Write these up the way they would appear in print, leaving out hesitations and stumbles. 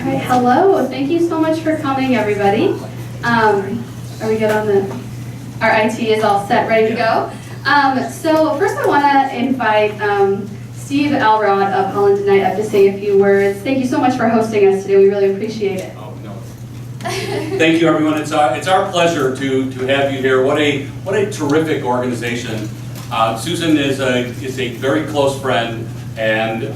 right, hello. Thank you so much for coming, everybody. Are we good on the? Our IT is all set, ready to go. So first, I want to invite Steve Elrod of Holland Knight up to say a few words. Thank you so much for hosting us today. We really appreciate it. Oh, no. Thank you, everyone. It's our pleasure to have you here. What a terrific organization. Susan is a very close friend and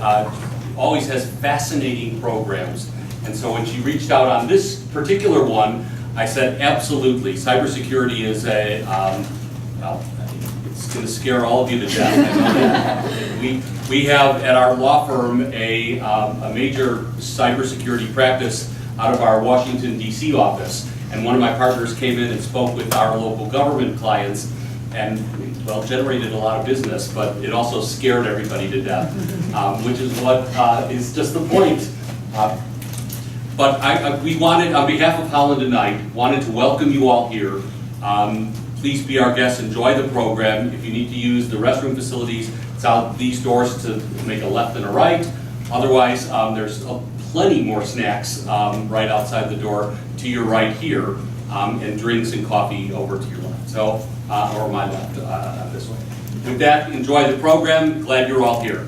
always has fascinating programs. And so when she reached out on this particular one, I said, absolutely. Cybersecurity is well, it's going to scare all of you to death. I know that. We have at our law firm a major cybersecurity practice out of our Washington, D.C. office. And one of my partners came in and spoke with our local government clients and, well, generated a lot of business, but it also scared everybody to death, which is what is just the point. But we wanted, on behalf of Holland Knight, wanted to welcome you all here. Please be our guests, enjoy the program. If you need to use the restroom facilities, it's out these doors to make a left and a right. Otherwise, there's plenty more snacks right outside the door to your right here, and drinks and coffee over to your left. So, or my left this way. With that, enjoy the program. Glad you're all here.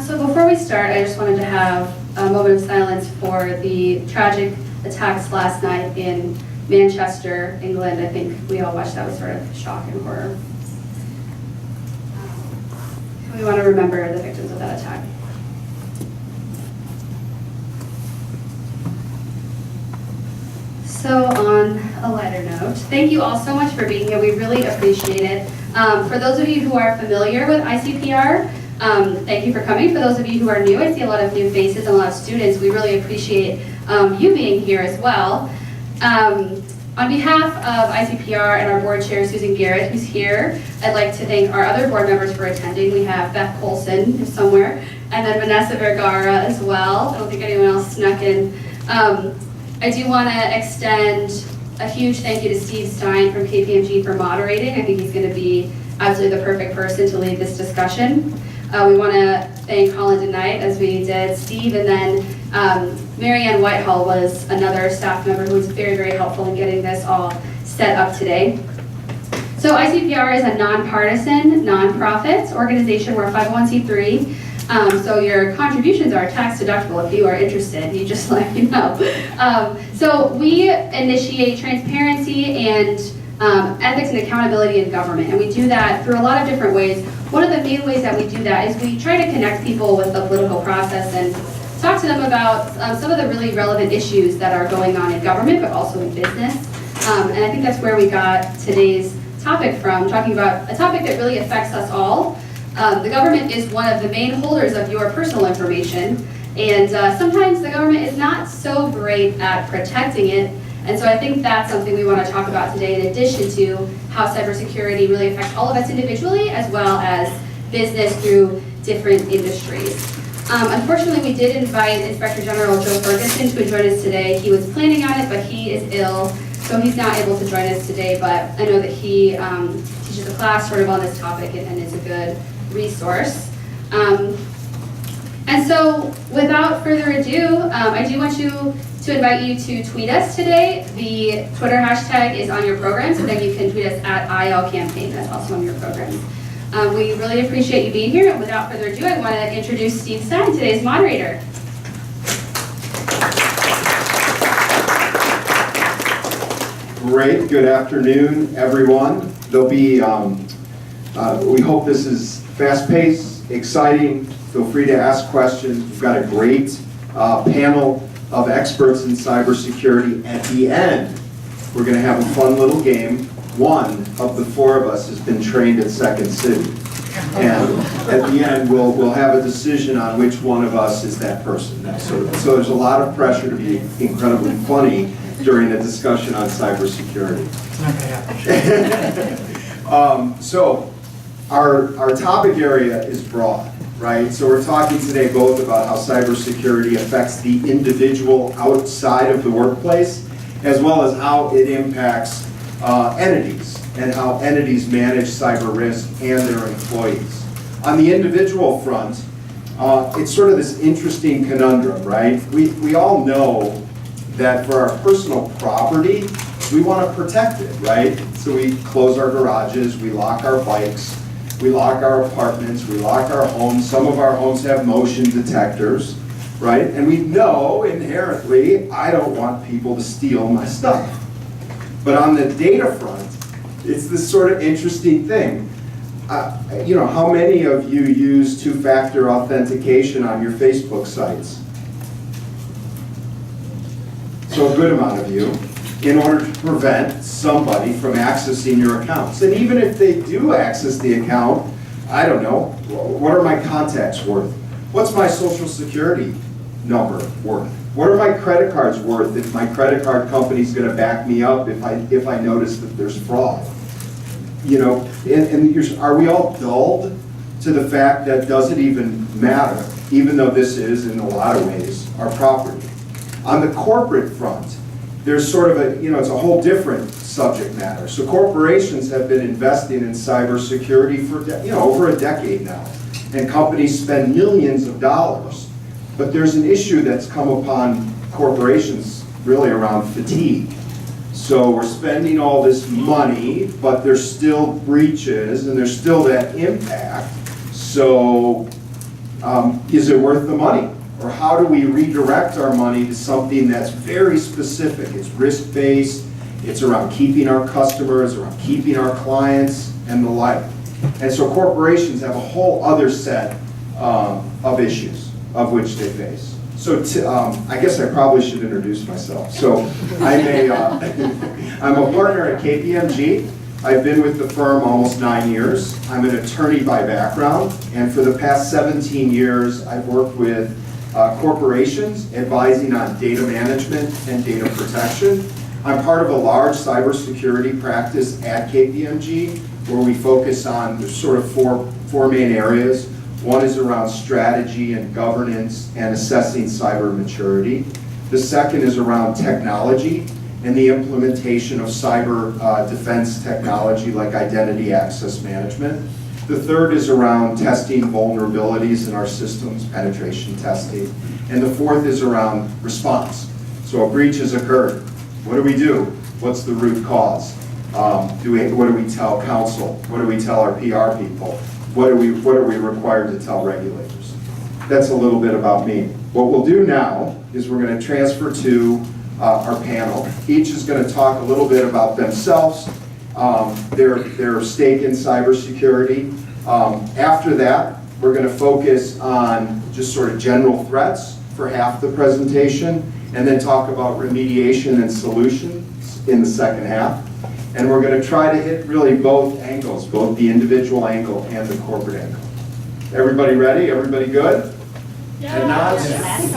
So before we start, I just wanted to have a moment of silence for the tragic attacks last night in Manchester, England. I think we all watched that with sort of shock and horror. We want to remember the victims of that attack. So on a lighter note, thank you all so much for being here. We really appreciate it. For those of you who are familiar with ICPR, thank you for coming. For those of you who are new, I see a lot of new faces and a lot of students. We really appreciate you being here as well. On behalf of ICPR and our board chair, Susan Garrett, who's here, I'd like to thank our other board members for attending. We have Beth Colson, who's somewhere, and then Vanessa Vergara as well. I don't think anyone else snuck in. I do want to extend a huge thank you to Steve Stein from KPMG for moderating. I think he's going to be absolutely the perfect person to lead this discussion. We want to thank Holland Knight, as we did Steve, and then Marianne Whitehall was another staff member who was very, very helpful in getting this all set up today. So ICPR is a nonpartisan, nonprofit organization. We're a 501c3. So your contributions are tax deductible if you are interested. You just let me know. So we initiate transparency and ethics and accountability in government, and we do that through a lot of different ways. One of the main ways that we do that is we try to connect people with the political process and talk to them about some of the really relevant issues that are going on in government, but also in business. And I think that's where we got today's topic from, talking about a topic that really affects us all. The government is one of the main holders of your personal information, and sometimes the government is not so great at protecting it. And so I think that's something we want to talk about today, in addition to how cybersecurity really affects all of us individually, as well as business through different industries. Unfortunately, we did invite Inspector General Joe Ferguson to join us today. He was planning on it, but he is ill, so he's not able to join us today. But I know that he teaches a class sort of on this topic and is a good resource. And so, without further ado, I do want to invite you to tweet us today. The Twitter hashtag is on your program, so then you can tweet us at ILCampaign. That's also on your program. We really appreciate you being here. And without further ado, I want to introduce Steve Stein, today's moderator. Great. Good afternoon, everyone. There'll be, we hope this is fast-paced, exciting. Feel free to ask questions. We've got a great panel of experts in cybersecurity. At the end, we're going to have a fun little game. One of the four of us has been trained at Second City. And at the end, we'll have a decision on which one of us is that person. So there's a lot of pressure to be incredibly funny during a discussion on cybersecurity. So our topic area is broad, right? So we're talking today both about how cybersecurity affects the individual outside of the workplace, as well as how it impacts entities and how entities manage cyber risk and their employees. On the individual front, it's sort of this interesting conundrum, right? We all know that for our personal property, we want to protect it, right? So we close our garages, we lock our bikes, we lock our apartments, we lock our homes. Some of our homes have motion detectors, right? And we know inherently, I don't want people to steal my stuff. But on the data front, it's this sort of interesting thing. You know, how many of you use two-factor authentication on your Facebook sites? So a good amount of you, in order to prevent somebody from accessing your accounts. And even if they do access the account, I don't know, what are my contacts worth? What's my social security number worth? What are my credit cards worth if my credit card company's gonna back me up if I notice that there's fraud? You know, and are we all dulled to the fact that does it even matter, even though this is, in a lot of ways, our property? On the corporate front, there's sort of a, you know, it's a whole different subject matter. So corporations have been investing in cybersecurity for, you know, over a decade now. And companies spend millions of dollars. But there's an issue that's come upon corporations really around fatigue. So we're spending all this money, but there's still breaches and there's still that impact. So is it worth the money? Or how do we redirect our money to something that's very specific? It's risk-based, it's around keeping our customers, around keeping our clients, and the like. And so corporations have a whole other set of issues of which they face. So I guess I probably should introduce myself. So I'm a partner at KPMG. I've been with the firm almost 9 years. I'm an attorney by background, and for the past 17 years, I've worked with corporations advising on data management and data protection. I'm part of a large cybersecurity practice at KPMG where we focus on sort of four main areas. One is around strategy and governance and assessing cyber maturity. The second is around technology and the implementation of cyber defense technology like identity access management. The third is around testing vulnerabilities in our systems, penetration testing. And the fourth is around response. So a breach has occurred. What do we do? What's the root cause? What do we tell counsel? What do we tell our PR people? What are we required to tell regulators? That's a little bit about me. What we'll do now is we're going to transfer to our panel. Each is going to talk a little bit about themselves, their stake in cybersecurity. After that, we're going to focus on just sort of general threats for half the presentation, and then talk about remediation and solutions in the second half. And we're going to try to hit really both angles, both the individual angle and the corporate angle. Everybody ready? Everybody good? Yeah. And nods? Yes.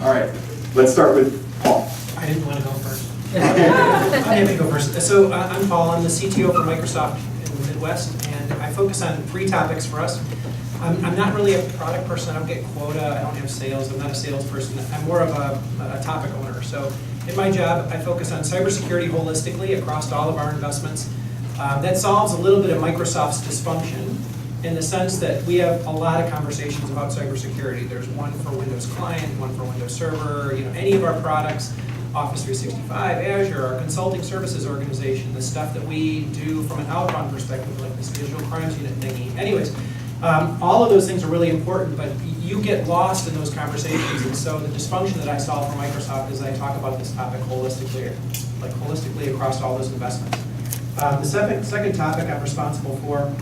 All right. Let's start with Paul. I didn't want to go first. I'm going to go first. So I'm Paul. I'm the CTO for Microsoft in the Midwest, and I focus on 3 topics for us. I'm not really a product person. I don't get quota. I don't have sales. I'm not a salesperson. I'm more of a topic owner. So in my job, I focus on cybersecurity holistically across all of our investments. That solves a little bit of Microsoft's dysfunction in the sense that we have a lot of conversations about cybersecurity. There's one for Windows Client, one for Windows Server, any of our products, Office 365, Azure, our consulting services organization, the stuff that we do from an outbound perspective, like this digital crimes unit thingy. Anyways, all of those things are really important, but you get lost in those conversations, and so the dysfunction that I solve for Microsoft is I talk about this topic holistically, like holistically across all those investments. The second topic I'm responsible for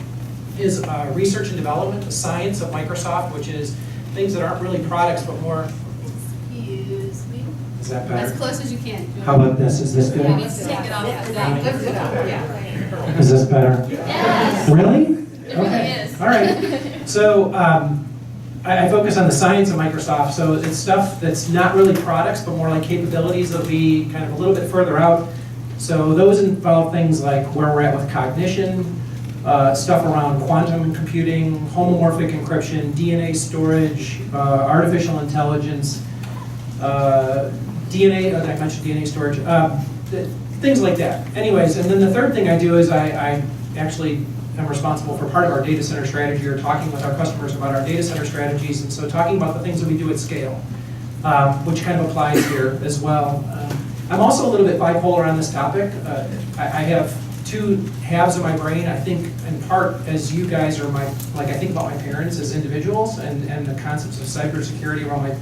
is research and development, the science of Microsoft, which is things that aren't really products, but more. Excuse me. Is that better? As close as you can. How about this? Is this good? Yeah, let's take it off. Lift it up, yeah. Is this better? Yes. Really? It really is. All right. So I focus on the science of Microsoft. So it's stuff that's not really products, but more like capabilities that'll be kind of a little bit further out. So those involve things like where we're at with cognition, stuff around quantum computing, homomorphic encryption, DNA storage, artificial intelligence, DNA, I mentioned DNA storage, things like that. Anyways, and then the third thing I do is I actually am responsible for part of our data center strategy, or talking with our customers about our data center strategies, and so talking about the things that we do at scale, which kind of applies here as well. I'm also a little bit bipolar on this topic. I have two halves of my brain. I think in part as you guys are I think about my parents as individuals and the concepts of cybersecurity around my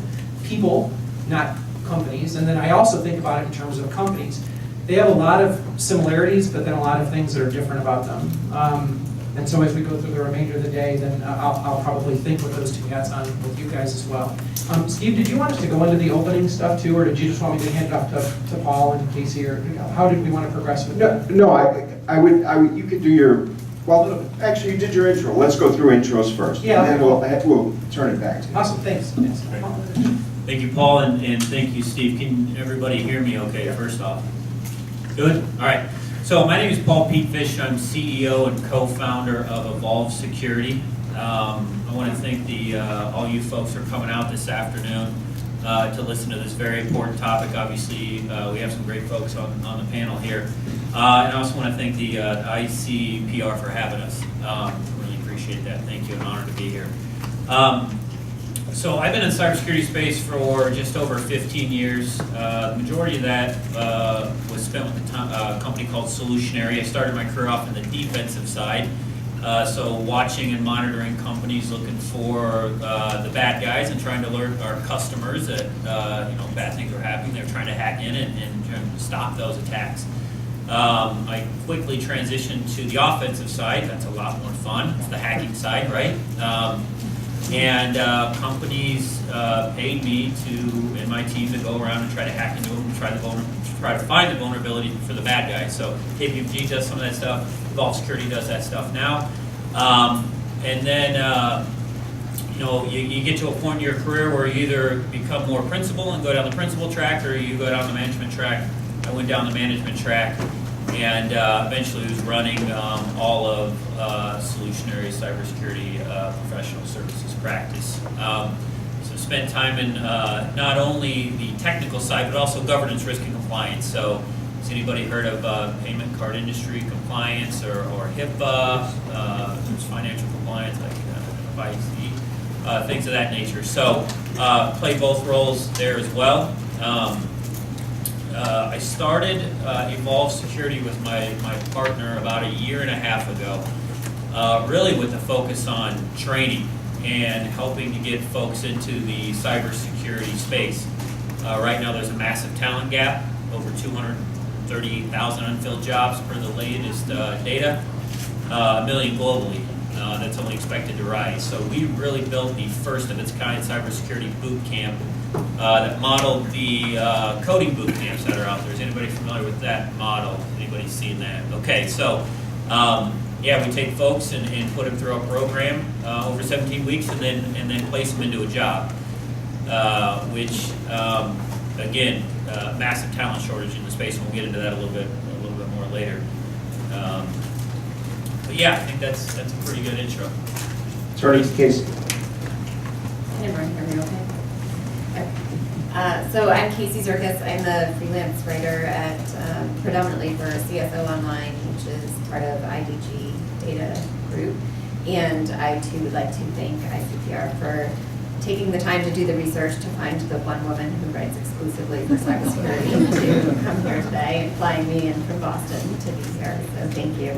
people, not companies. And then I also think about it in terms of companies. They have a lot of similarities, but then a lot of things that are different about them. And so as we go through the remainder of the day, then I'll probably think with those two hats on with you guys as well. Steve, did you want us to go into the opening stuff too, or did you just want me to hand it off to Paul and Casey, or how did we want to progress with that? No, I would, you could do your, well, actually you did your intro. Let's go through intros first. Yeah. And then we'll turn it back to you. Awesome, thanks. Yes. Thank you, Paul, and thank you, Steve. Can everybody hear me okay, first off? Good? All right. So my name is Paul Pete Fish. I'm CEO and co-founder of Evolve Security. I want to thank all you folks for coming out this afternoon to listen to this very important topic. Obviously, we have some great folks on the panel here. And I also want to thank the ICPR for having us. Really appreciate that. Thank you. An honor to be here. So I've been in the cybersecurity space for just over 15 years. The majority of that was spent with a company called Solutionary. I started my career off in the defensive side. So watching and monitoring companies looking for the bad guys and trying to alert our customers that bad things were happening. They're trying to hack in and trying to stop those attacks. I quickly transitioned to the offensive side. That's a lot more fun. It's the hacking side, right? And companies paid me and my team to go around and try to hack into them, try to find the vulnerability for the bad guys. So KPMG does some of that stuff. Evolve Security does that stuff now. And then you get to a point in your career where you either become more principal and go down the principal track, or you go down the management track. I went down the management track, and eventually was running all of Solutionary cybersecurity professional services practice. So spent time in not only the technical side, but also governance, risk, and compliance. So has anybody heard of payment card industry compliance or HIPAA? There's financial compliance like FIC, things of that nature. So play both roles there as well. I started Evolve Security with my partner about 1.5 years ago, really with a focus on training and helping to get folks into the cybersecurity space. Right now there's a massive talent gap, over 238,000 unfilled jobs per the latest data, 1 million globally. That's only expected to rise. So we really built the first of its kind cybersecurity boot camp that modeled the coding boot camps that are out there. Is anybody familiar with that model? Anybody seen that? Okay, so yeah, we take folks and put them through a program over 17 weeks and then place them into a job, which again, massive talent shortage in the space, and we'll get into that a little bit more later. But yeah, I think that's a pretty good intro. Turn it to Casey. Can everyone hear me okay? So I'm Casey Zirkus. I'm the freelance writer at predominantly for CSO Online, which is part of IDG Data Group. And I too would like to thank ICPR for taking the time to do the research to find the one woman who writes exclusively for cybersecurity to come here today and flying me in from Boston to be here. So thank you.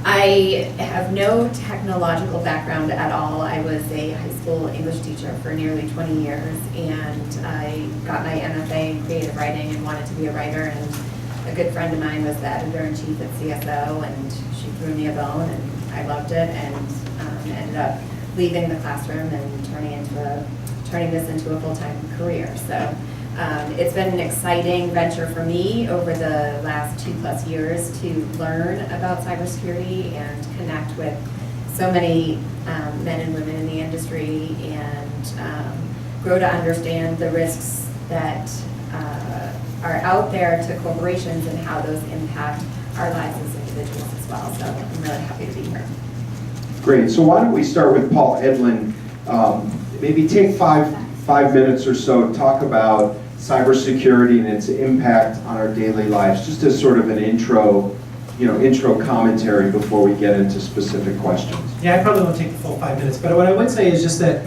I have no technological background at all. I was a high school English teacher for nearly 20 years, and I got my MFA in creative writing and wanted to be a writer, and a good friend of mine was the editor-in-chief at CSO, and she threw me a bone, and I loved it, and ended up leaving the classroom and turning this into a full-time career. So it's been an exciting venture for me over the last 2+ years to learn about cybersecurity and connect with so many men and women in the industry and grow to understand the risks that are out there to corporations and how those impact our lives as individuals as well. So I'm really happy to be here. Great. So why don't we start with Paul Edlin? Maybe take five minutes or so, talk about cybersecurity and its impact on our daily lives, just as sort of an intro intro commentary before we get into specific questions. Yeah, I probably won't take the full 5 minutes, but what I would say is just that,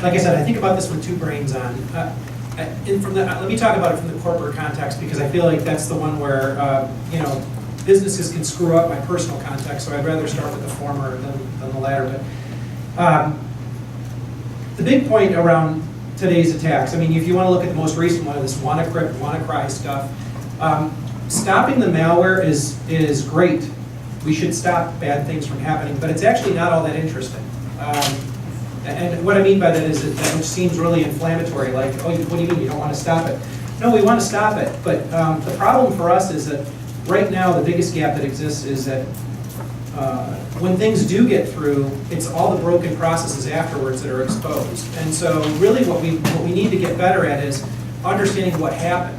like I said, I think about this with two brains on. Let me talk about it from the corporate context, because I feel like that's the one where businesses can screw up my personal context, so I'd rather start with the former than the latter. But the big point around today's attacks, I mean, if you want to look at the most recent one, this WannaCrypt, WannaCry stuff, stopping the malware is great. We should stop bad things from happening, but it's actually not all that interesting. And what I mean by that is that it seems really inflammatory, like, oh, what do you mean you don't want to stop it? No, we want to stop it, but the problem for us is that right now the biggest gap that exists is that when things do get through, it's all the broken processes afterwards that are exposed. And so really what we need to get better at is understanding what happened.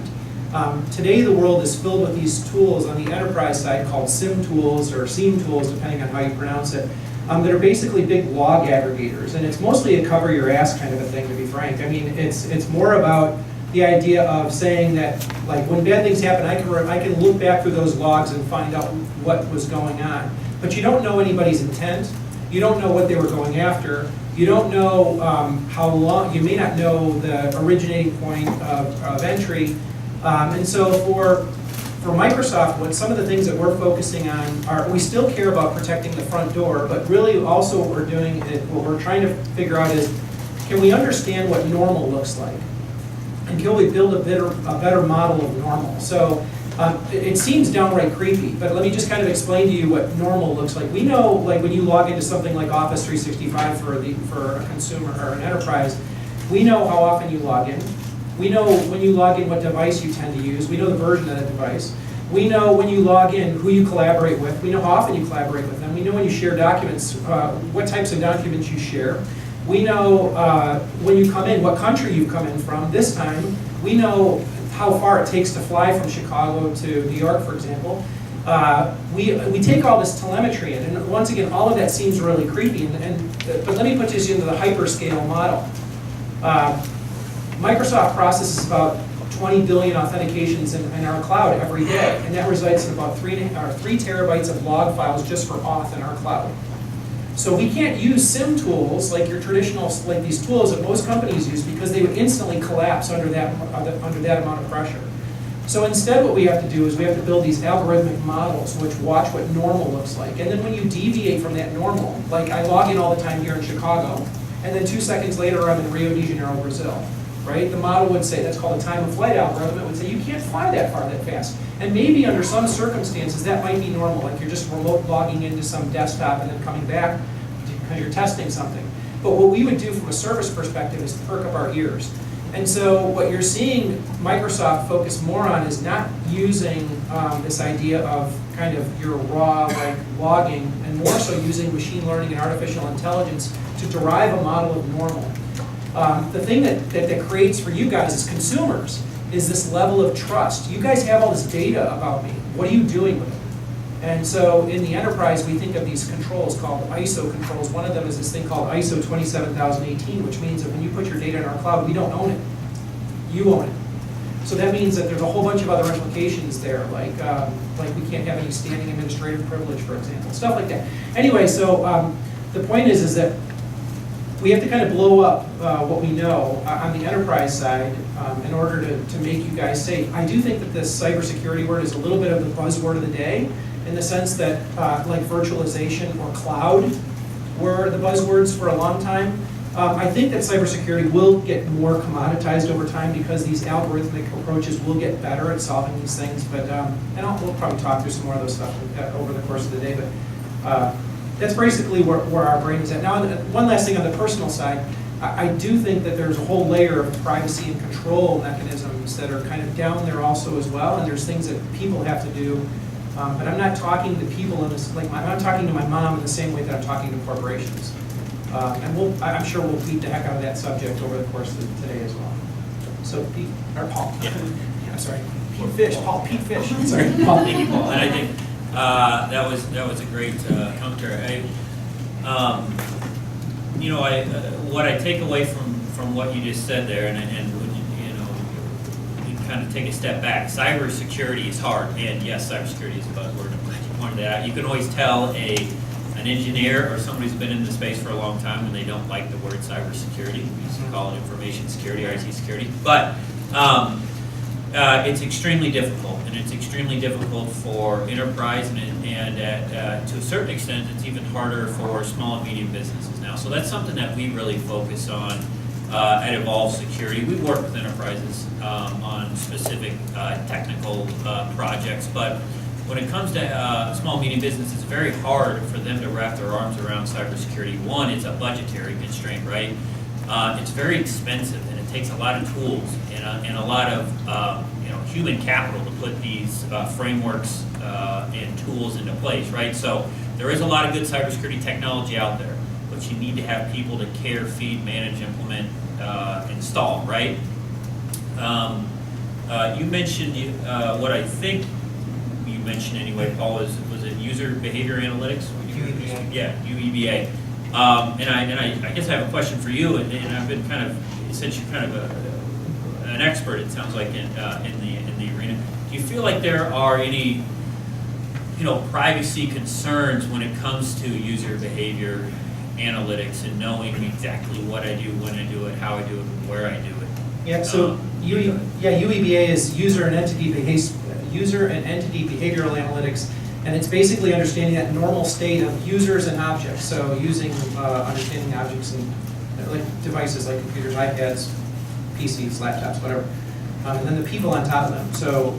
Today the world is filled with these tools on the enterprise side called SIM tools or SIEM tools, depending on how you pronounce it, that are basically big log aggregators. And it's mostly a cover your ass kind of a thing, to be frank. I mean, it's more about the idea of saying that, like, when bad things happen, I can look back through those logs and find out what was going on. But you don't know anybody's intent. You don't know what they were going after. You don't know how long, you may not know the originating point of entry. And so for Microsoft, what some of the things that we're focusing on are, we still care about protecting the front door, but really also what we're doing, what we're trying to figure out is, can we understand what normal looks like? And can we build a better model of normal? So it seems downright creepy, but let me just kind of explain to you what normal looks like. We know, like, when you log into something like Office 365 for a consumer or an enterprise, we know how often you log in. We know when you log in what device you tend to use. We know the version of that device. We know when you log in who you collaborate with. We know how often you collaborate with them. We know when you share documents, what types of documents you share. We know when you come in, what country you've come in from. This time, we know how far it takes to fly from Chicago to New York, for example. We take all this telemetry in, and once again, all of that seems really creepy. But let me put this into the hyperscale model. Microsoft processes about 20 billion authentications in our cloud every day, and that results in about 3 terabytes of log files just for auth in our cloud. So we can't use SIM tools like your traditional, like these tools that most companies use, because they would instantly collapse under that amount of pressure. So instead what we have to do is we have to build these algorithmic models which watch what normal looks like. And then when you deviate from that normal, like I log in all the time here in Chicago, and then 2 seconds later I'm in Rio de Janeiro, Brazil. Right? The model would say, that's called a time of flight algorithm, it would say you can't fly that far that fast. And maybe under some circumstances that might be normal, like you're just remote logging into some desktop and then coming back because you're testing something. But what we would do from a service perspective is perk up our ears. And so what you're seeing Microsoft focus more on is not using this idea of kind of your raw like logging, and more so using machine learning and artificial intelligence to derive a model of normal. The thing that creates for you guys as consumers is this level of trust. You guys have all this data about me. What are you doing with it? And so in the enterprise, we think of these controls called ISO controls. One of them is this thing called ISO 27018, which means that when you put your data in our cloud, we don't own it. You own it. So that means that there's a whole bunch of other implications there, like we can't have any standing administrative privilege, for example, stuff like that. Anyway, so the point is that we have to kind of blow up what we know on the enterprise side in order to make you guys safe. I do think that this cybersecurity word is a little bit of the buzzword of the day, in the sense that like virtualization or cloud were the buzzwords for a long time. I think that cybersecurity will get more commoditized over time because these algorithmic approaches will get better at solving these things. But we'll probably talk through some more of those stuff over the course of the day. But that's basically where our brain is at. Now, one last thing on the personal side, I do think that there's a whole layer of privacy and control mechanisms that are kind of down there also as well, and there's things that people have to do. But I'm not talking to people in this, like I'm not talking to my mom in the same way that I'm talking to corporations. And I'm sure we'll beat the heck out of that subject over the course of today as well. So Pete, or Paul. Yeah, sorry. Pete Fish, sorry, Paul. Thank you, Paul. And I think that was a great commentary. What I take away from what you just said there, and you kind of take a step back. Cybersecurity is hard, and yes, cybersecurity is a buzzword. I'm glad you pointed that out. You can always tell an engineer or somebody who's been in the space for a long time when they don't like the word cybersecurity. We used to call it information security, IT security. But it's extremely difficult, and it's extremely difficult for enterprise, and to a certain extent, it's even harder for small and medium businesses now. So that's something that we really focus on at Evolve Security. We work with enterprises on specific technical projects, but when it comes to small, medium business, it's very hard for them to wrap their arms around cybersecurity. One, it's a budgetary constraint, right? It's very expensive, and it takes a lot of tools and a lot of human capital to put these frameworks and tools into place, right? So there is a lot of good cybersecurity technology out there, but you need to have people to care, feed, manage, implement, install, right? You mentioned what I think you mentioned anyway, Paul, was it user behavior analytics? UEBA. Yeah, UEBA. And I guess I have a question for you, and I've been kind of, since you're kind of an expert, it sounds like, in the arena. Do you feel like there are any, privacy concerns when it comes to user behavior analytics and knowing exactly what I do, when I do it, how I do it, and where I do it? Yeah, so UEBA is user and entity behavioral analytics, and it's basically understanding that normal state of users and objects. So understanding objects and like devices like computers, iPads, PCs, laptops, whatever, and then the people on top of them. So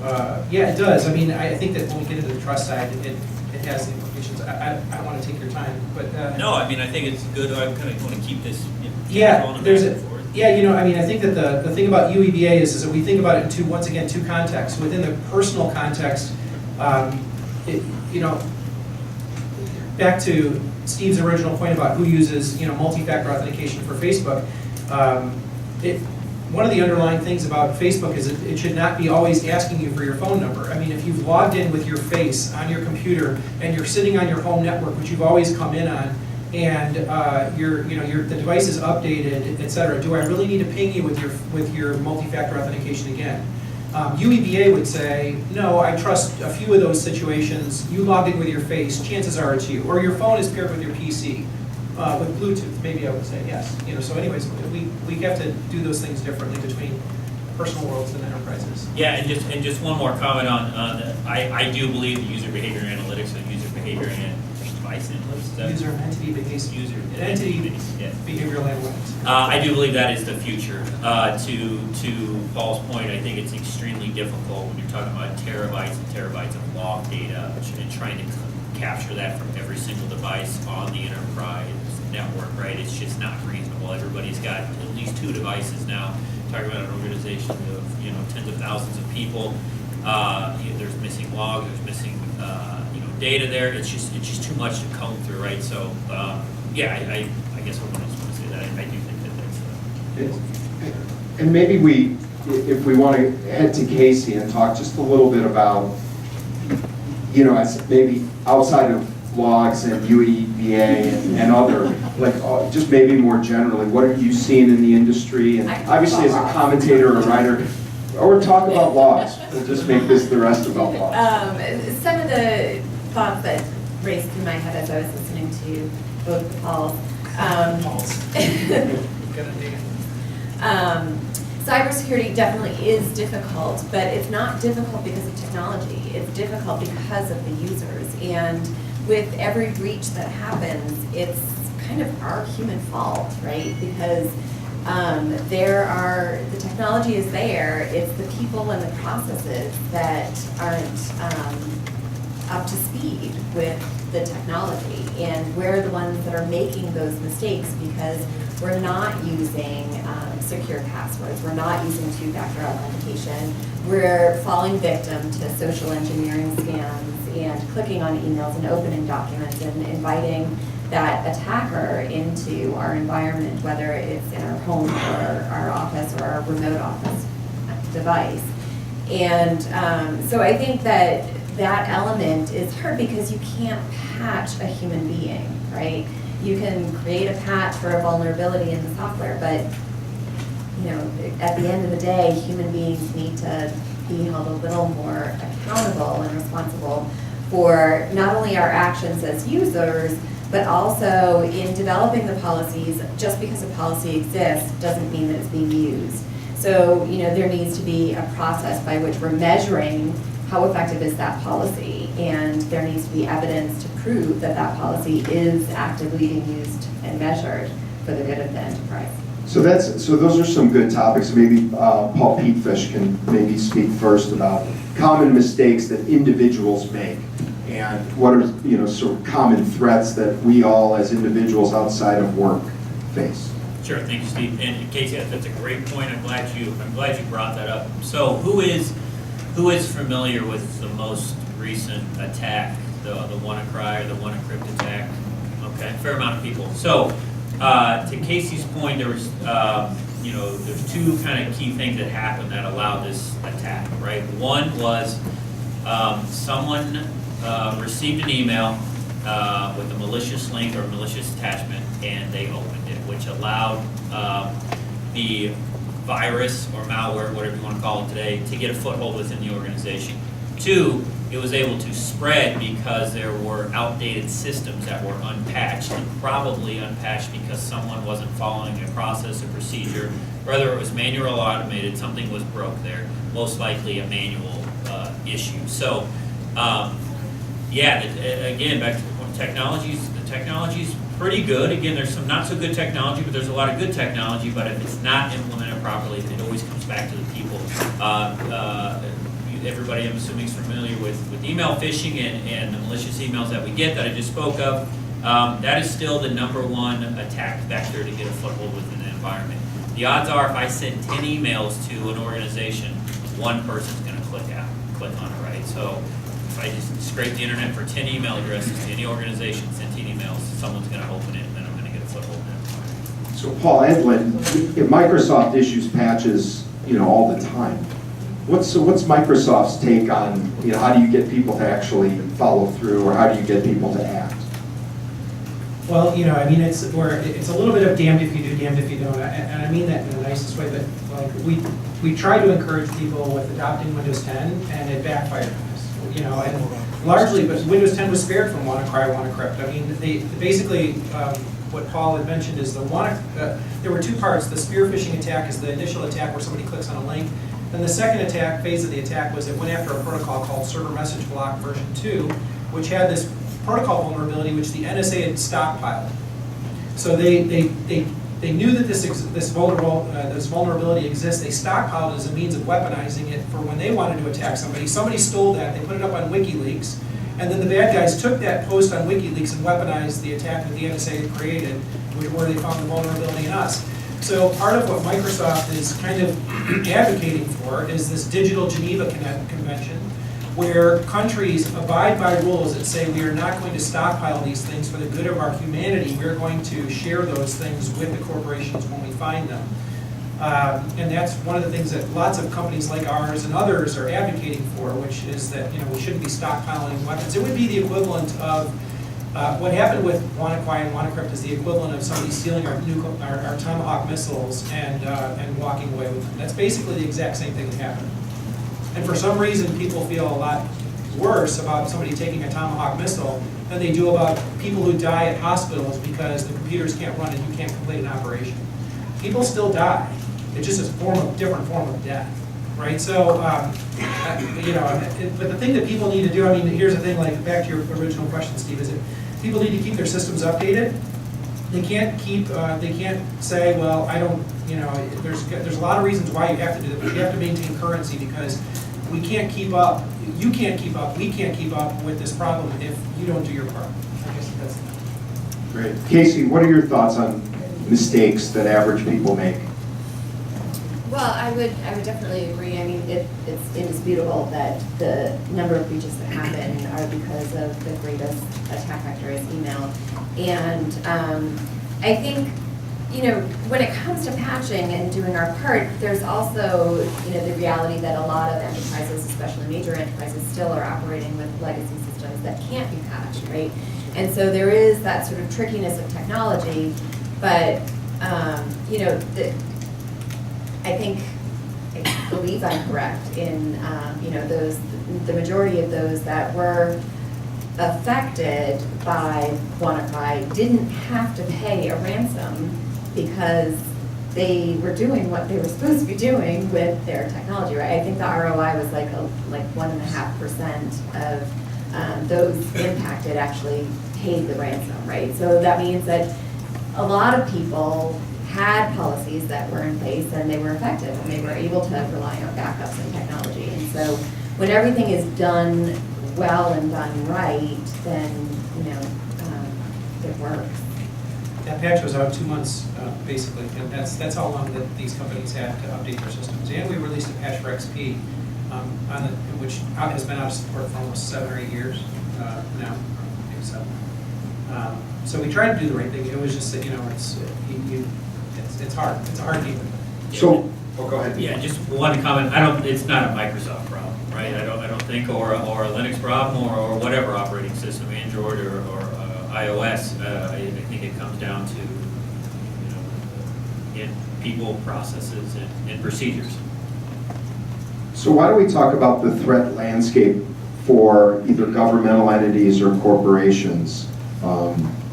yeah, it does. I mean, I think that when we get into the trust side, it has implications. I don't want to take your time, but no, I mean, I think it's good. I kind of want to keep this. Yeah, I think that the thing about UEBA is that we think about it in two contexts. Within the personal context, back to Steve's original point about who uses multi-factor authentication for Facebook. One of the underlying things about Facebook is it should not be always asking you for your phone number. I mean, if you've logged in with your face on your computer and you're sitting on your home network, which you've always come in on, and the device is updated, etc., do I really need to ping you with your multi-factor authentication again? UEBA would say, no, I trust a few of those situations. You logged in with your face, chances are it's you. Or your phone is paired with your PC. With Bluetooth, maybe I would say yes. So anyways, we have to do those things differently between personal worlds and enterprises. Yeah, and just one more comment on I do believe the user behavior analytics and user behavior and device analytics. User and entity behavioral analytics. I do believe that is the future. To Paul's point, I think it's extremely difficult when you're talking about terabytes and terabytes of log data and trying to capture that from every single device on the enterprise network, right? It's just not reasonable. Everybody's got at least 2 devices now. Talking about an organization of tens of thousands of people. There's missing logs. There's missing data there. It's just too much to comb through, right? So yeah, I guess I want to say that I do think that's. And maybe if we want to head to Casey and talk just a little bit about, as maybe outside of logs and UEBA and other, just maybe more generally, what are you seeing in the industry? And obviously as a commentator or writer, or talk about logs. We'll just make this the rest about logs. Some of the thoughts that raced through my head as I was listening to both the Pauls. Cybersecurity definitely is difficult, but it's not difficult because of technology. It's difficult because of the users. And with every breach that happens, it's kind of our human fault, right? Because the technology is there. It's the people and the processes that aren't up to speed with the technology. And we're the ones that are making those mistakes because we're not using secure passwords. We're not using 2-factor authentication. We're falling victim to social engineering scams and clicking on emails and opening documents and inviting that attacker into our environment, whether it's in our home or our office or our remote office device. And so I think that element is hard because you can't patch a human being, right? You can create a patch for a vulnerability in the software, but at the end of the day, human beings need to be held a little more accountable and responsible for not only our actions as users, but also in developing the policies. Just because a policy exists doesn't mean that it's being used. So, there needs to be a process by which we're measuring how effective is that policy, and there needs to be evidence to prove that that policy is actively being used and measured for the good of the enterprise. So those are some good topics. Maybe Paul Petefish can maybe speak first about common mistakes that individuals make, and what are sort of common threats that we all as individuals outside of work face. Sure, thank you, Steve. And Casey, that's a great point. I'm glad you brought that up. So who is familiar with the most recent attack, the WannaCry or the WannaCrypt attack? Okay, a fair amount of people. So to Casey's point, there was there's two kind of key things that happened that allowed this attack, right? One was someone received an email with a malicious link or a malicious attachment, and they opened it, which allowed the virus or malware, whatever you want to call it today, to get a foothold within the organization. Two, it was able to spread because there were outdated systems that were unpatched, and probably unpatched because someone wasn't following a process, a procedure, whether it was manual or automated, something was broke there, most likely a manual issue. So, again, back to the point, the technology's pretty good. Again, there's some not so good technology, but there's a lot of good technology, but if it's not implemented properly, it always comes back to the people. Everybody, I'm assuming, is familiar with email phishing and the malicious emails that we get that I just spoke of. That is still the #1 attack vector to get a foothold within the environment. The odds are if I send 10 emails to an organization, one person's going to click on it, right? So if I just scrape the internet for 10 email addresses to any organization, send 10 emails, someone's going to open it, and then I'm going to get a foothold in that. So Paul Edlin, if Microsoft issues patches, all the time, what's Microsoft's take on, how do you get people to actually follow through, or how do you get people to act? Well, it's a little bit of damned if you do, damned if you don't, and I mean that in the nicest way. But we try to encourage people with adopting Windows 10, and it backfired on us. And largely, but Windows 10 was spared from WannaCry, WannaCrypt. I mean, they basically what Paul had mentioned is there were two parts. The spear phishing attack is the initial attack where somebody clicks on a link. Then the second phase of the attack was it went after a protocol called Server Message Block version 2, which had this protocol vulnerability which the NSA had stockpiled. So they knew that this vulnerability exists. They stockpiled it as a means of weaponizing it for when they wanted to attack somebody. Somebody stole that. They put it up on WikiLeaks, and then the bad guys took that post on WikiLeaks and weaponized the attack that the NSA had created, where they found the vulnerability in us. So part of what Microsoft is kind of advocating for is this Digital Geneva Convention, where countries abide by rules that say we are not going to stockpile these things for the good of our humanity. We're going to share those things with the corporations when we find them. And that's one of the things that lots of companies like ours and others are advocating for, which is that we shouldn't be stockpiling weapons. It would be the equivalent of what happened with WannaCry and WannaCrypt is the equivalent of somebody stealing our Tomahawk missiles and walking away with them. That's basically the exact same thing that happened. And for some reason, people feel a lot worse about somebody taking a Tomahawk missile than they do about people who die at hospitals because the computers can't run and you can't complete an operation. People still die. It's just a different form of death, right? So, but the thing that people need to do, here's the thing, like back to your original question, Steve, is that people need to keep their systems updated. They can't say, well, I don't, there's a lot of reasons why you have to do that, but you have to maintain currency because we can't keep up, you can't keep up, we can't keep up with this problem if you don't do your part. I guess that's Great. Casey, what are your thoughts on mistakes that average people make? Well, I would definitely agree. It's indisputable that the number of breaches that happen are because of the greatest attack vector is email. And I think, when it comes to patching and doing our part, there's also, the reality that a lot of enterprises, especially major enterprises, still are operating with legacy systems that can't be patched, right? And so there is that sort of trickiness of technology, but, I believe I'm correct in, the majority of those that were affected by WannaCry didn't have to pay a ransom because they were doing what they were supposed to be doing with their technology, right? I think the ROI was like 1.5% of those impacted actually paid the ransom, right? So that means that a lot of people had policies that were in place and they were effective and they were able to rely on backups and technology. And so when everything is done well and done right, then, it works. That patch was out 2 months, basically, and that's how long that these companies had to update their systems. And we released a patch for XP, which has been out of support for almost 7 or 8 years now, I think so. So we tried to do the right thing. It was just that, it's hard. It's a hard game. So, go ahead. Yeah, just one comment. It's not a Microsoft problem, right? I don't think, or a Linux problem, or whatever operating system, Android or iOS. I think it comes down to, people, processes, and procedures. So why don't we talk about the threat landscape for either governmental entities or corporations?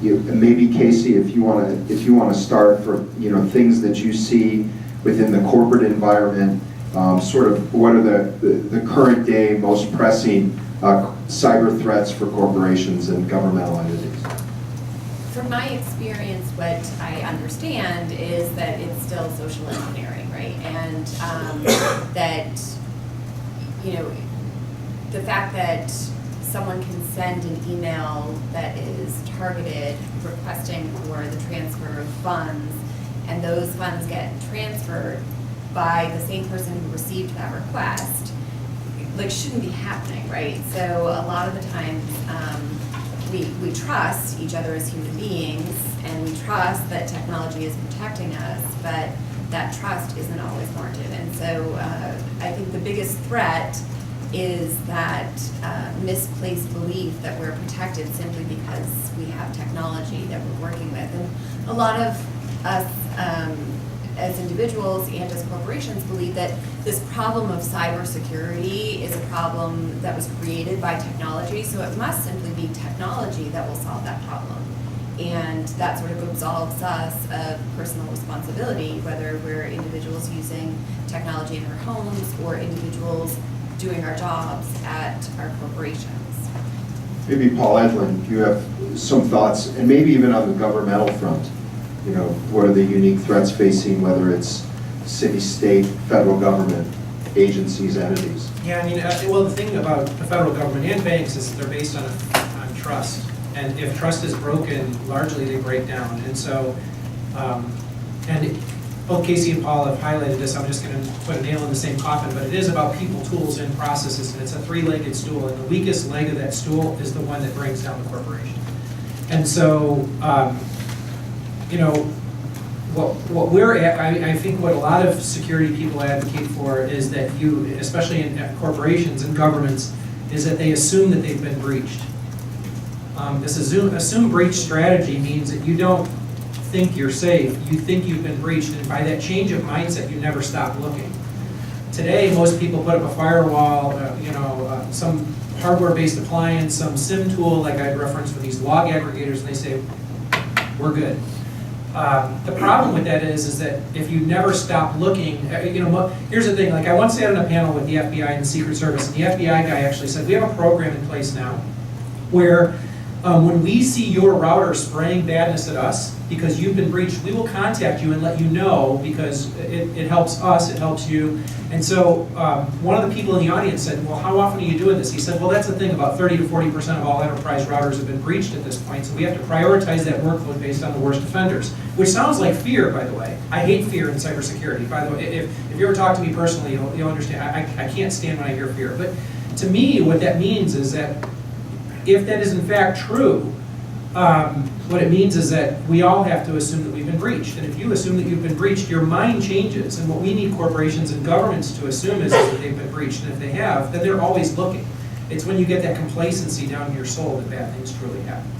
Maybe Casey, if you want to start for things that you see within the corporate environment, sort of what are the current day most pressing cyber threats for corporations and governmental entities? From my experience, what I understand is that it's still social engineering, right? And that, the fact that someone can send an email that is targeted requesting for the transfer of funds, and those funds get transferred by the same person who received that request, shouldn't be happening, right? So a lot of the times, we trust each other as human beings, and we trust that technology is protecting us, but that trust isn't always warranted. And so I think the biggest threat is that misplaced belief that we're protected simply because we have technology that we're working with. And a lot of us as individuals and as corporations believe that this problem of cybersecurity is a problem that was created by technology, so it must simply be technology that will solve that problem. And that sort of absolves us of personal responsibility, whether we're individuals using technology in our homes or individuals doing our jobs at our corporations. Maybe Paul Edlin, you have some thoughts, and maybe even on the governmental front. What are the unique threats facing, whether it's city, state, federal government, agencies, entities? Yeah, well, the thing about the federal government and banks is they're based on trust. And if trust is broken, largely they break down. And so, and both Casey and Paul have highlighted this. I'm just going to put a nail in the same coffin, but it is about people, tools, and processes. And it's a three-legged stool. And the weakest leg of that stool is the one that brings down the corporation. And so, what we're at, I think what a lot of security people advocate for is that you, especially in corporations and governments, is that they assume that they've been breached. This assume breach strategy means that you don't think you're safe, you think you've been breached, and by that change of mindset, you never stop looking. Today, most people put up a firewall, some hardware-based appliance, some SIM tool, like I referenced with these log aggregators, and they say, we're good. The problem with that is that if you never stop looking, here's the thing, I once sat on a panel with the FBI and the Secret Service, and the FBI guy actually said, we have a program in place now where when we see your router spraying badness at us because you've been breached, we will contact you and let you know because it helps us, it helps you. And so one of the people in the audience said, well, how often are you doing this? He said, well, that's the thing, about 30 to 40% of all enterprise routers have been breached at this point, so we have to prioritize that workload based on the worst offenders, which sounds like fear, by the way. I hate fear in cybersecurity, by the way. If you ever talk to me personally, you'll understand. I can't stand when I hear fear. But to me, what that means is that if that is in fact true, what it means is that we all have to assume that we've been breached. And if you assume that you've been breached, your mind changes. And what we need corporations and governments to assume is that they've been breached. And if they have, then they're always looking. It's when you get that complacency down in your soul that bad things truly happen.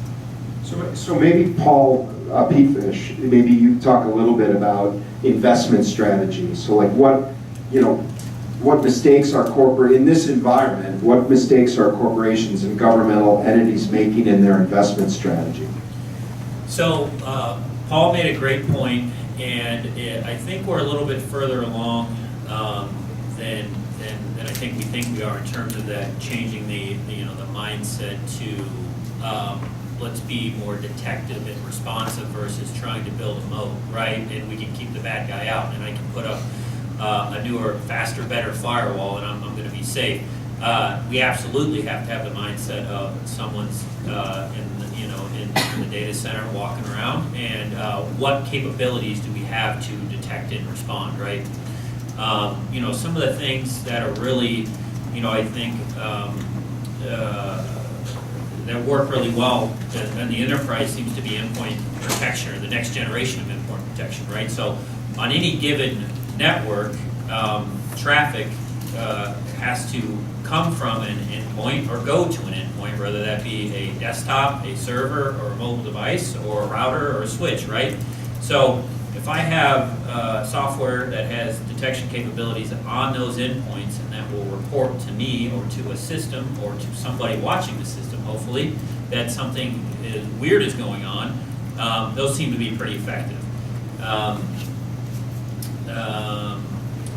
So maybe Paul Peatfish, maybe you talk a little bit about investment strategy. So like what mistakes are in this environment, what mistakes are corporations and governmental entities making in their investment strategy? So Paul made a great point, and I think we're a little bit further along than I think we are in terms of that changing the mindset to let's be more detective and responsive versus trying to build a moat, right? And we can keep the bad guy out, and I can put up a newer, faster, better firewall, and I'm going to be safe. We absolutely have to have the mindset of someone's in the data center walking around, and what capabilities do we have to detect and respond, right? Some of the things that are really, I think that work really well and the enterprise seems to be endpoint protection, or the next generation of endpoint protection, right? So on any given network, traffic has to come from an endpoint or go to an endpoint, whether that be a desktop, a server, or a mobile device, or a router, or a switch, right? So if I have software that has detection capabilities on those endpoints, and that will report to me or to a system or to somebody watching the system, hopefully, that something weird is going on, those seem to be pretty effective.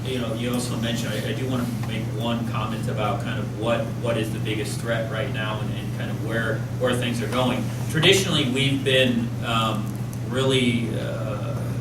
You also mentioned, I do want to make one comment about kind of what is the biggest threat right now, and kind of where things are going. Traditionally, we've been really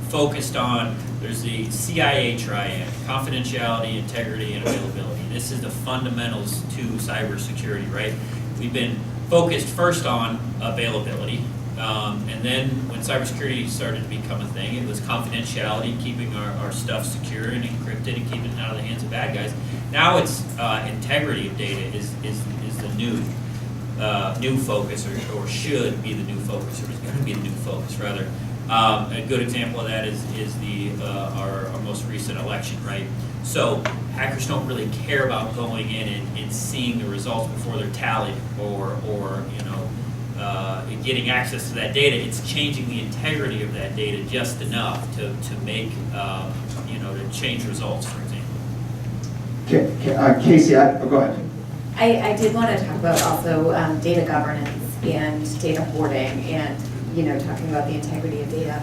focused on, there's the CIA triad: confidentiality, integrity, and availability. This is the fundamentals to cybersecurity, right? We've been focused first on availability, and then when cybersecurity started to become a thing, it was confidentiality, keeping our stuff secure and encrypted and keeping it out of the hands of bad guys. Now it's integrity of data is the new focus, or should be the new focus, or is going to be the new focus rather. A good example of that is our most recent election, right? So hackers don't really care about going in and seeing the results before they're tallied, or getting access to that data. It's changing the integrity of that data just enough to make to change results, for example. Casey, go ahead. I did want to talk about also data governance and data hoarding, and talking about the integrity of data.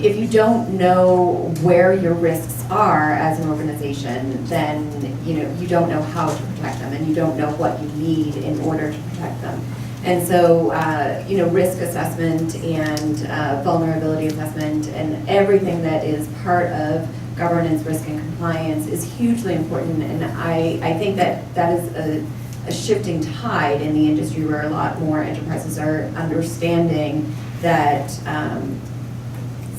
If you don't know where your risks are as an organization, then you don't know how to protect them, and you don't know what you need in order to protect them. And so, risk assessment and vulnerability assessment and everything that is part of governance, risk, and compliance is hugely important. And I think that is a shifting tide in the industry, where a lot more enterprises are understanding that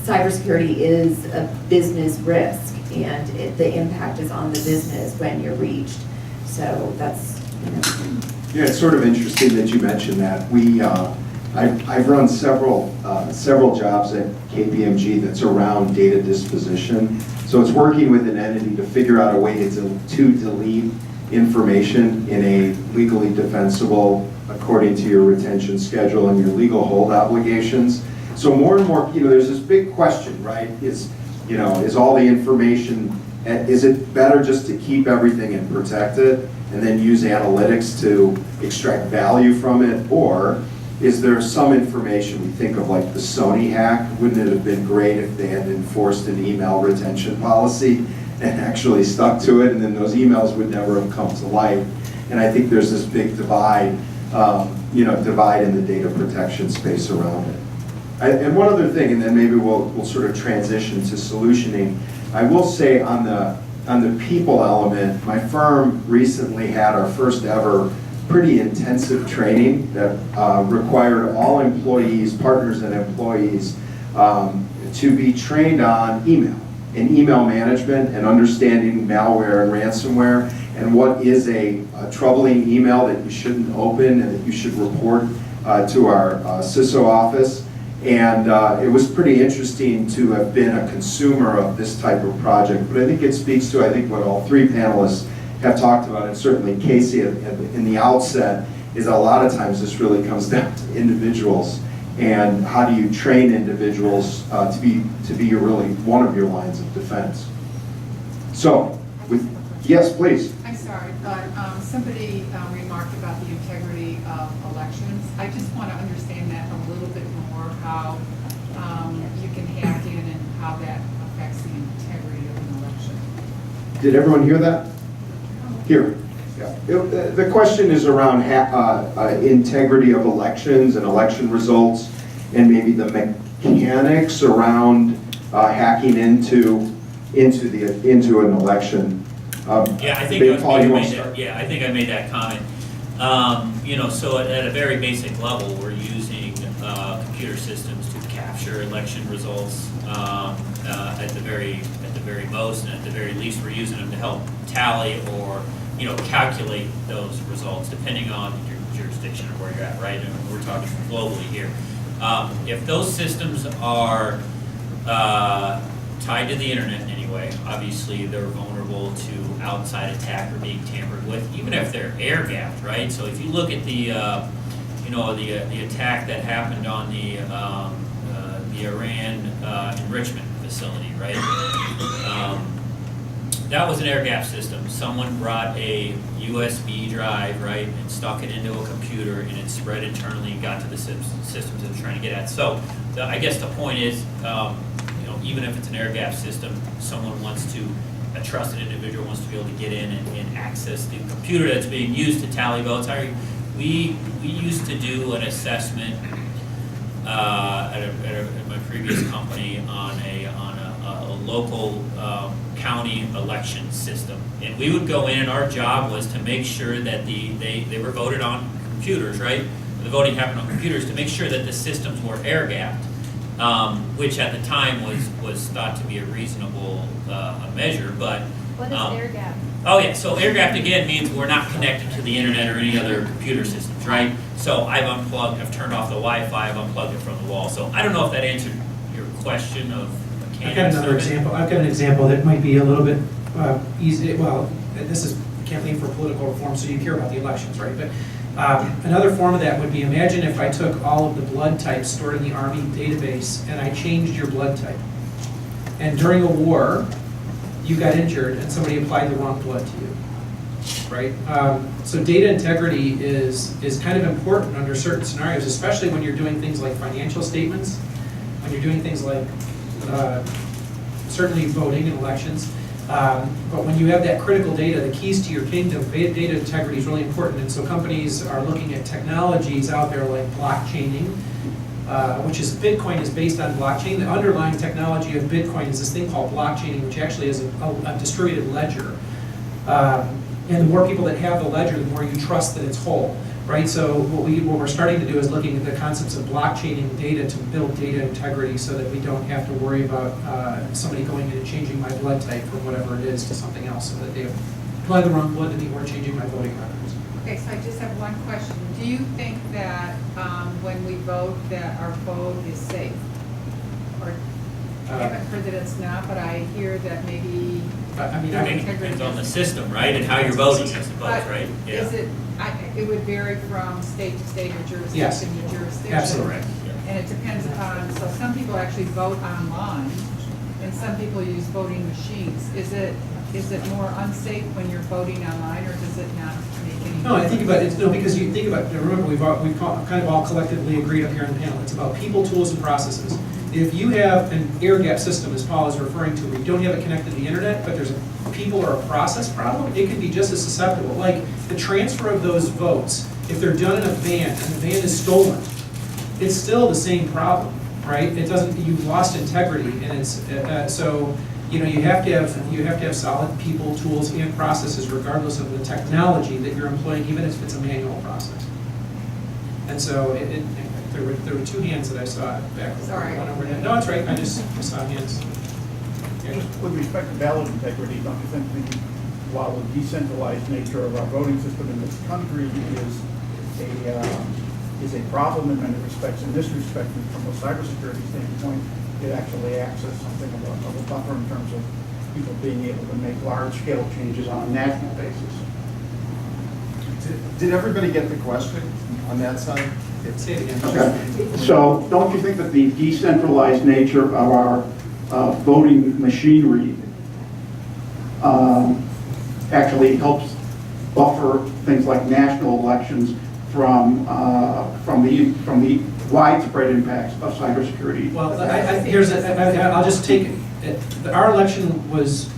cybersecurity is a business risk, and the impact is on the business when you're reached. So that's, Yeah, it's sort of interesting that you mentioned that. I've run several jobs at KPMG that's around data disposition. So it's working with an entity to figure out a way to delete information in a legally defensible, according to your retention schedule and your legal hold obligations. So more and more, there's this big question, right? Is all the information, is it better just to keep everything and protect it, and then use analytics to extract value from it? Or is there some information, we think of like the Sony hack, wouldn't it have been great if they had enforced an email retention policy and actually stuck to it, and then those emails would never have come to light? And I think there's this big divide in the data protection space around it. And one other thing, and then maybe we'll sort of transition to solutioning. I will say on the people element, my firm recently had our first ever pretty intensive training that required all employees, partners and employees, to be trained on email and email management and understanding malware and ransomware, and what is a troubling email that you shouldn't open and that you should report to our CISO office. And it was pretty interesting to have been a consumer of this type of project. But I think it speaks to, what all three panelists have talked about, and certainly Casey in the outset, is a lot of times this really comes down to individuals And how do you train individuals to be really one of your lines of defense? So, yes, please. I'm sorry, but somebody remarked about the integrity of elections. I just want to understand that a little bit more, how you can hack in and how that affects the integrity of an election. Did everyone hear that? Here. Yeah. The question is around integrity of elections and election results, and maybe the mechanics around hacking into an election. Yeah, I think Paul, you want to start? I think I made that comment. So at a very basic level, we're using computer systems to capture election results at the very most, and at the very least, we're using them to help tally or calculate those results depending on your jurisdiction or where you're at, right? And we're talking globally here. If those systems are tied to the internet in any way, obviously they're vulnerable to outside attack or being tampered with, even if they're air gapped, right? So if you look at the attack that happened on the Iran enrichment facility, right? That was an air gap system. Someone brought a USB drive, right, and stuck it into a computer, and it spread internally and got to the systems it was trying to get at. So I guess the point is, even if it's an air gap system, a trusted individual wants to be able to get in and access the computer that's being used to tally votes. We used to do an assessment at my previous company on a local county election system, and we would go in, and our job was to make sure that they were voted on computers, right? The voting happened on computers, to make sure that the systems were air gapped, which at the time was thought to be a reasonable measure, but. What is air gap? Oh yeah, so air gapped again means we're not connected to the internet or any other computer systems, right? So I've unplugged, I've turned off the Wi-Fi, I've unplugged it from the wall. So I don't know if that answered your question of mechanics. I've got another example. I've got an example that might be a little bit easy. Well, this is campaign for political reform, so you care about the elections, right? But another form of that would be, imagine if I took all of the blood types stored in the Army database and I changed your blood type. And during a war, you got injured and somebody applied the wrong blood to you, right? So data integrity is kind of important under certain scenarios, especially when you're doing things like financial statements, when you're doing things like certainly voting in elections. But when you have that critical data, the keys to your kingdom, data integrity is really important. And so companies are looking at technologies out there like blockchaining, which is Bitcoin is based on blockchain. The underlying technology of Bitcoin is this thing called blockchaining, which actually is a distributed ledger. And the more people that have the ledger, the more you trust that it's whole, right? So what we're starting to do is looking at the concepts of blockchaining data to build data integrity so that we don't have to worry about somebody going in and changing my blood type from whatever it is to something else, so that they apply the wrong blood to me or changing my voting records. Okay, so I just have one question. Do you think that when we vote, that our vote is safe? Or I haven't heard that it's not, but I hear that maybe. I think it depends on the system, right, and how you're voting, I suppose, But right? Yeah. is it would vary from state to state or jurisdiction Yes. to jurisdiction? Absolutely. Correct. And it depends upon, so some people actually vote online, and some people use voting machines. Is it more unsafe when you're voting online, or does it not make any difference? No, I think about it, because you think about it, remember, we've kind of all collectively agreed up here on the panel, it's about people, tools, and processes. If you have an air gap system, as Paul is referring to, where you don't have it connected to the internet, but there's a people or a process problem, it can be just as susceptible. Like the transfer of those votes, if they're done in a van and the van is stolen, it's still the same problem, right? It doesn't, you've lost integrity, and it's, so, you have to have solid people, tools, and processes, regardless of the technology that you're employing, even if it's a manual process. And so there were two hands that I saw back. Sorry. One over there. No, it's right. I saw hands. Yeah. With respect to ballot integrity, don't you think while the decentralized nature of our voting system in this country is a problem in many respects, in this respect, from a cybersecurity standpoint, it actually acts as something of a buffer in terms of people being able to make large-scale changes on a national basis? Did everybody get the question on that side? Say it again. Okay. So don't you think that the decentralized nature of our voting machinery actually helps buffer things like national elections from the widespread impacts of cybersecurity? Well, I'll just take it. Our election was,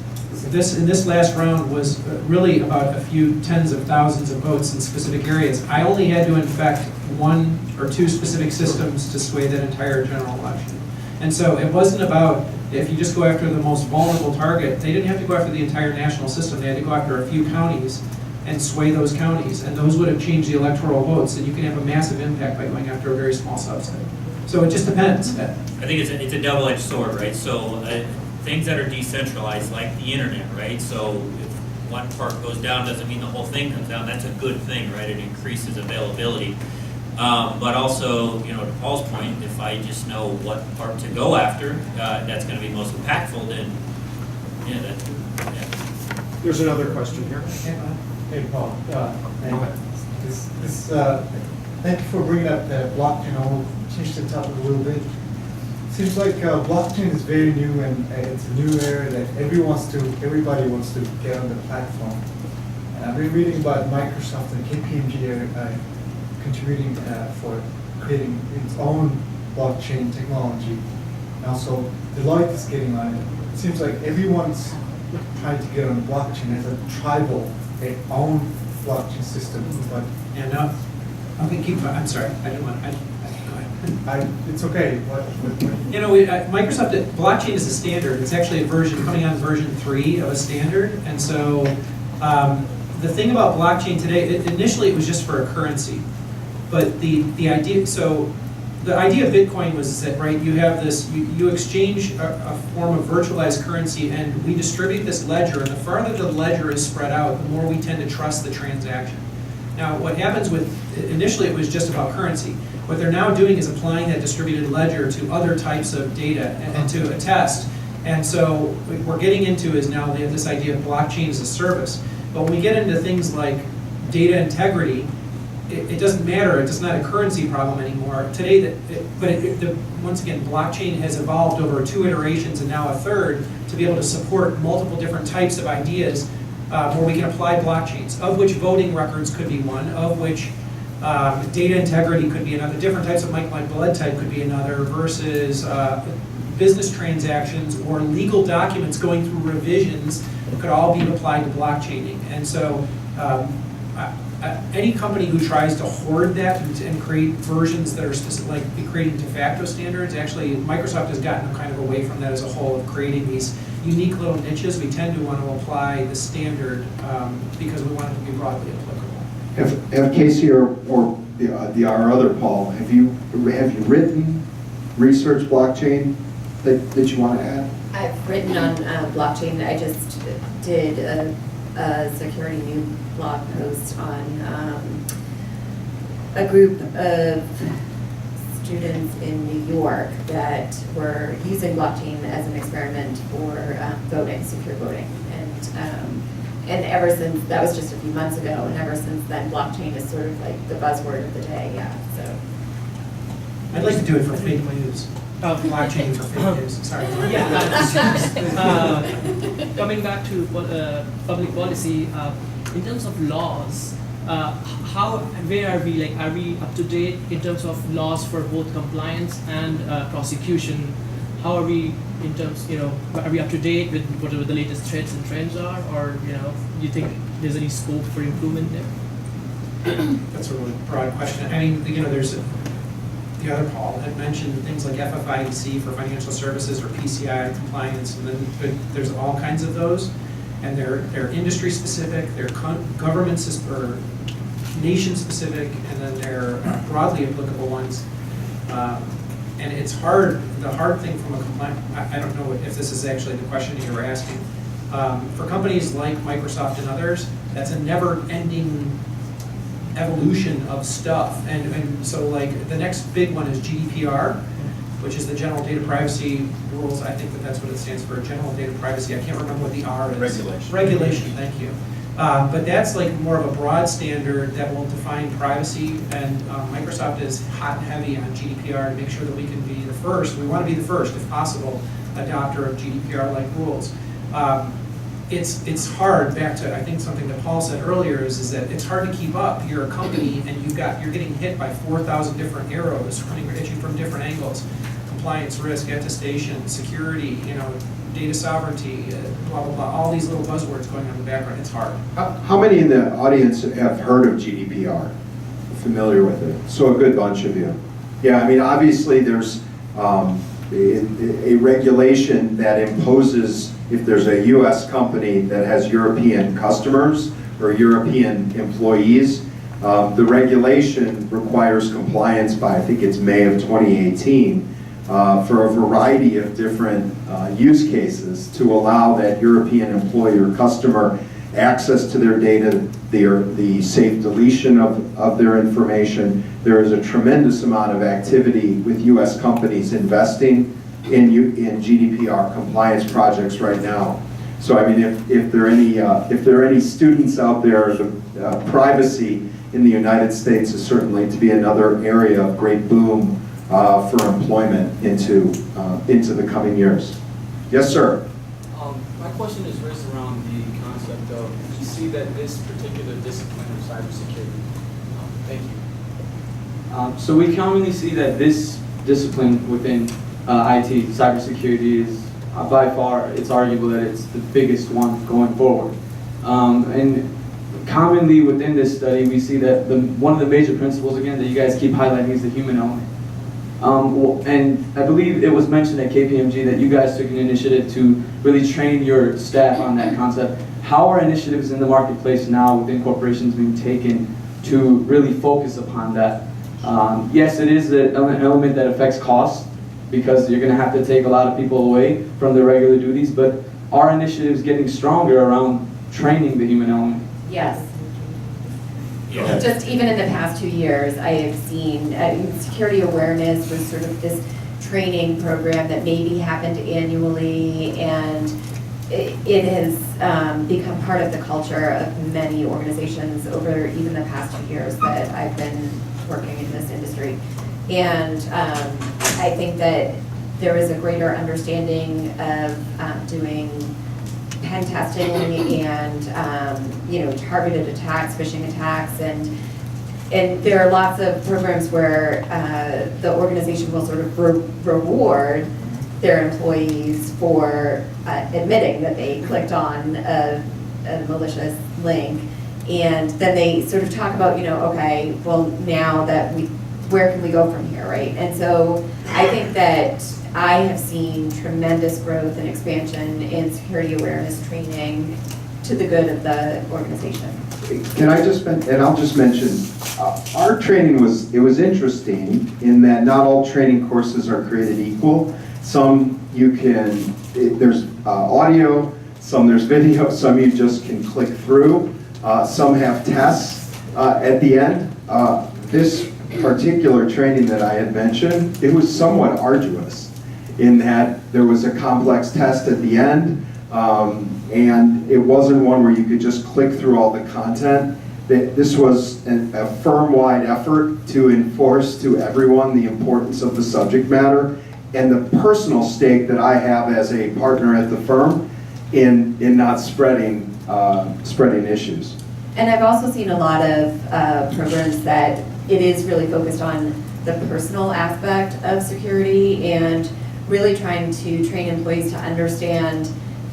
in this last round was really about a few tens of thousands of votes in specific areas. I only had to infect 1 or 2 specific systems to sway that entire general election. And so it wasn't about, if you just go after the most vulnerable target, they didn't have to go after the entire national system. They had to go after a few counties and sway those counties. And those would have changed the electoral votes. And you can have a massive impact by going after a very small subset. So it just depends. I think it's a double-edged sword, right? So things that are decentralized, like the internet, right? So if one part goes down, doesn't mean the whole thing comes down. That's a good thing, right? It increases availability. But also, to Paul's point, if I just know what part to go after, that's going to be most impactful, then, yeah. There's another question here. Hey, Paul. Thank you for bringing up the blockchain. I will change the topic a little bit. Seems like blockchain is very new, and it's a new era that everybody wants to get on the platform. And I've been reading about Microsoft and KPMG are contributing for creating its own blockchain technology. And also, Deloitte is getting on it. It seems like everyone's trying to get on blockchain as a tribal, their own blockchain system. But I'm sorry. I didn't want. Go ahead. It's okay. Microsoft, blockchain is a standard. It's actually coming on version 3 of a standard. And so the thing about blockchain today, initially it was just for a currency. But the idea of Bitcoin was that, right, you have this, you exchange a form of virtualized currency, and we distribute this ledger, and the farther the ledger is spread out, the more we tend to trust the transaction. Now, what happens initially it was just about currency. What they're now doing is applying that distributed ledger to other types of data and to attest. And so what we're getting into is now they have this idea of blockchain as a service. But when we get into things like data integrity, it doesn't matter. It's not a currency problem anymore. Today, once again, blockchain has evolved over 2 iterations and now a 3rd to be able to support multiple different types of ideas where we can apply blockchains, of which voting records could be one, of which data integrity could be another, different types of my blood type could be another, versus business transactions or legal documents going through revisions could all be applied to blockchaining. And so any company who tries to hoard that and create versions that are specific, like creating de facto standards, actually Microsoft has gotten kind of away from that as a whole, of creating these unique little niches. We tend to want to apply the standard because we want it to be broadly applicable. Have Casey or our other Paul, have you written research blockchain that you want to add? I've written on blockchain. I just did a security new blog post on a group of students in New York that were using blockchain as an experiment for voting, secure voting. And ever since, that was just a few months ago, and ever since then, blockchain is sort of like the buzzword of the day, yeah, so. I'd like to do it for fake news. Blockchain for fake news, sorry. Coming back to public policy, in terms of laws, where are we? Like, are we up to date in terms of laws for both compliance and prosecution? How are we in terms, are we up to date with whatever the latest threats and trends are, or do you think there's any scope for improvement there? That's a really broad question. I mean, there's the other Paul had mentioned things like FFIEC for financial services or PCI compliance, and then there's all kinds of those, and they're industry specific, they're government or nation specific, and then they're broadly applicable ones. And it's hard. The hard thing from a compliance, I don't know if this is actually the question you were asking. For companies like Microsoft and others, that's a never-ending evolution of stuff. And so like the next big one is GDPR, which is the General Data Privacy Rules. I think that's what it stands for, General Data Privacy. I can't remember what the R is. Regulation. Regulation, thank you. But that's like more of a broad standard that will define privacy, and Microsoft is hot and heavy on GDPR to make sure that we can be the first, we want to be the first, if possible, adopter of GDPR-like rules. It's hard, back to I think something that Paul said earlier, is that it's hard to keep up. You're a company and you're getting hit by 4,000 different arrows running at you from different angles. Compliance, risk, attestation, security, data sovereignty, blah, blah, blah, all these little buzzwords going on in the background. It's hard. How many in the audience have heard of GDPR? Familiar with it? So a good bunch of you. Yeah, I mean, obviously there's a regulation that imposes, if there's a US company that has European customers or European employees, the regulation requires compliance by, I think it's May of 2018, for a variety of different use cases to allow that European employee or customer access to their data, the safe deletion of their information. There is a tremendous amount of activity with US companies investing in GDPR compliance projects right now. So I mean, if there are any students out there, the privacy in the United States is certainly to be another area of great boom for employment into the coming years. Yes, sir. My question is raised around the concept of, you see that this particular discipline of cybersecurity. Thank you. So we commonly see that this discipline within IT, cybersecurity, is by far, it's arguable that it's the biggest one going forward. And commonly within this study, we see that one of the major principles, again, that you guys keep highlighting is the human element. And I believe it was mentioned at KPMG that you guys took an initiative to really train your staff on that concept. How are initiatives in the marketplace now within corporations being taken to really focus upon that? Yes, it is an element that affects costs, because you're going to have to take a lot of people away from their regular duties, but are initiatives getting stronger around training the human element? Yes. Yeah. Just even in the past 2 years, I have seen security awareness was sort of this training program that maybe happened annually, and it has become part of the culture of many organizations over even the past 2 years that I've been working in this industry. And I think that there is a greater understanding of doing pen testing and targeted attacks, phishing attacks, and there are lots of programs where the organization will sort of reward their employees for admitting that they clicked on a malicious link, and then they sort of talk about, okay, well, now that where can we go from here, right? And so I think that I have seen tremendous growth and expansion in security awareness training to the good of the organization. Can I just, and I'll just mention, our training was interesting in that not all training courses are created equal. Some there's audio, some there's video, some you just can click through, some have tests at the end. This particular training that I had mentioned, it was somewhat arduous in that there was a complex test at the end, and it wasn't one where you could just click through all the content. This was a firm-wide effort to enforce to everyone the importance of the subject matter and the personal stake that I have as a partner at the firm in not spreading issues. And I've also seen a lot of programs that it is really focused on the personal aspect of security and really trying to train employees to understand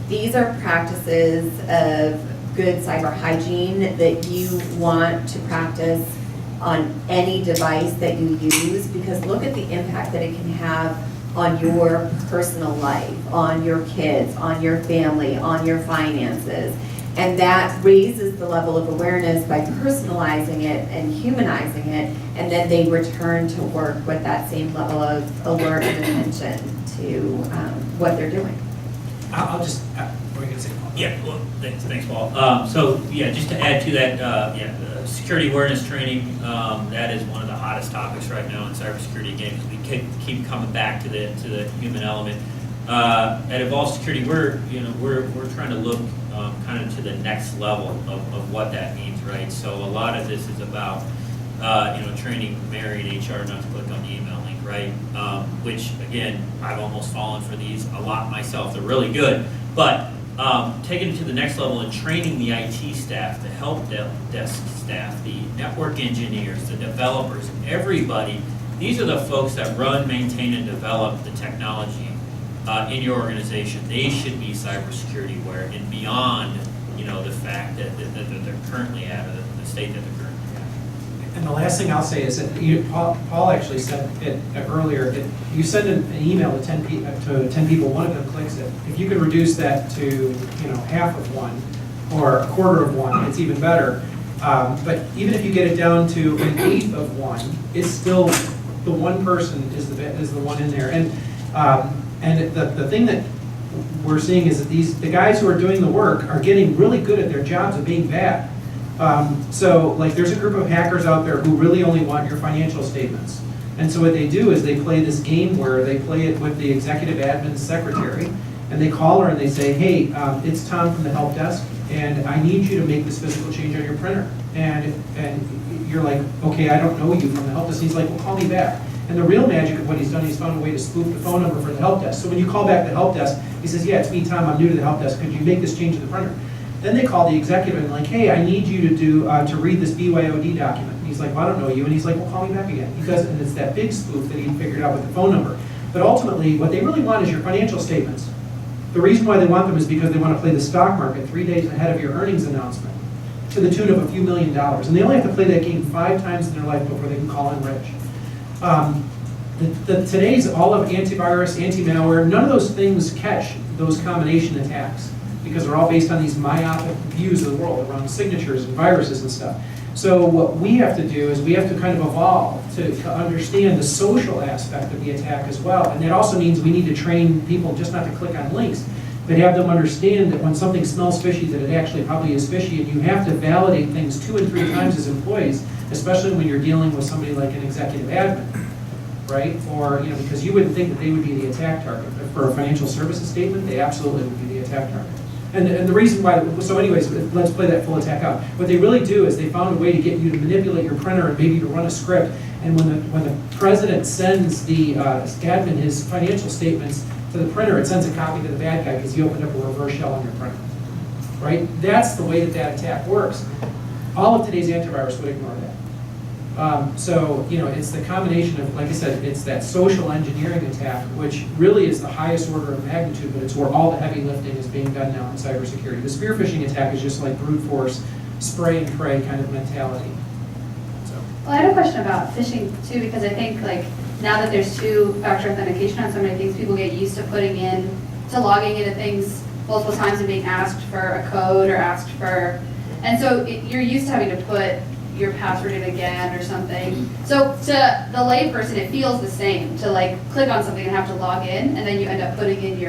these are practices of good cyber hygiene that you want to practice on any device that you use, because look at the impact that it can have on your personal life, on your kids, on your family, on your finances. And that raises the level of awareness by personalizing it and humanizing it, and then they return to work with that same level of alert and attention to what they're doing. I'll just, what were you going to say, Paul? Yeah, well, thanks, Paul. So, yeah, just to add to that, security awareness training, that is one of the hottest topics right now in cybersecurity. Again, because we keep coming back to the human element. At Evolve Security, we're trying to look kind of to the next level of what that means, right? So a lot of this is about training Mary and HR not to click on the email link, right? Which again, I've almost fallen for these a lot myself. They're really good, but taking it to the next level and training the IT staff, the help desk staff, the network engineers, the developers, everybody. These are the folks that run, maintain, and develop the technology in your organization. They should be cybersecurity aware and beyond, the fact that they're currently at, or the state that they're currently at. And the last thing I'll say is that Paul actually said it earlier, that you send an email to 10 people, one of them clicks it. If you could reduce that to half of one or a quarter of one, it's even better. But even if you get it down to an eighth of one, it's still the one person is the one in there. And the thing that we're seeing is that the guys who are doing the work are getting really good at their jobs of being bad. So like there's a group of hackers out there who really only want your financial statements. And so what they do is they play this game where they play it with the executive admin's secretary, and they call her and they say, hey, it's Tom from the help desk, and I need you to make this physical change on your printer. And you're like, okay, I don't know you from the help desk. He's like, well, call me back. And the real magic of what he's done, he's found a way to spoof the phone number for the help desk. So when you call back the help desk, he says, yeah, it's me, Tom, I'm new to the help desk. Could you make this change to the printer? Then they call the executive and like, hey, I need you to read this BYOD document. And he's like, well, I don't know you. And he's like, well, call me back again. He does, and it's that big spoof that he figured out with the phone number. But ultimately, what they really want is your financial statements. The reason why they want them is because they want to play the stock market 3 days ahead of your earnings announcement to the tune of a few $1 million. And they only have to play that game 5 times in their life before they can call in rich. Today's all of antivirus, anti-malware, none of those things catch those combination attacks because they're all based on these myopic views of the world around signatures and viruses and stuff. So what we have to do is we have to kind of evolve to understand the social aspect of the attack as well. And that also means we need to train people just not to click on links, but have them understand that when something smells fishy, that it actually probably is fishy, and you have to validate things 2 and 3 times as employees, especially when you're dealing with somebody like an executive admin, right? Or, because you wouldn't think that they would be the attack target. But for a financial services statement, they absolutely would be the attack target. And the reason why, so anyways, let's play that full attack out. What they really do is they found a way to get you to manipulate your printer and maybe to run a script. And when the president sends the admin his financial statements to the printer, it sends a copy to the bad guy because he opened up a reverse shell on your printer, right? That's the way that attack works. All of today's antivirus would ignore that. So, it's the combination of, like I said, it's that social engineering attack, which really is the highest order of magnitude, but it's where all the heavy lifting is being done now in cybersecurity. The spear phishing attack is just like brute force, spray and pray kind of mentality. So. Well, I had a question about phishing too, because I think now that there's 2-factor authentication on so many things, people get used to logging into things multiple times and being asked for a code or asked for, and so you're used to having to put your password in again or something. So to the layperson, it feels the same to click on something and have to log in, and then you end up putting in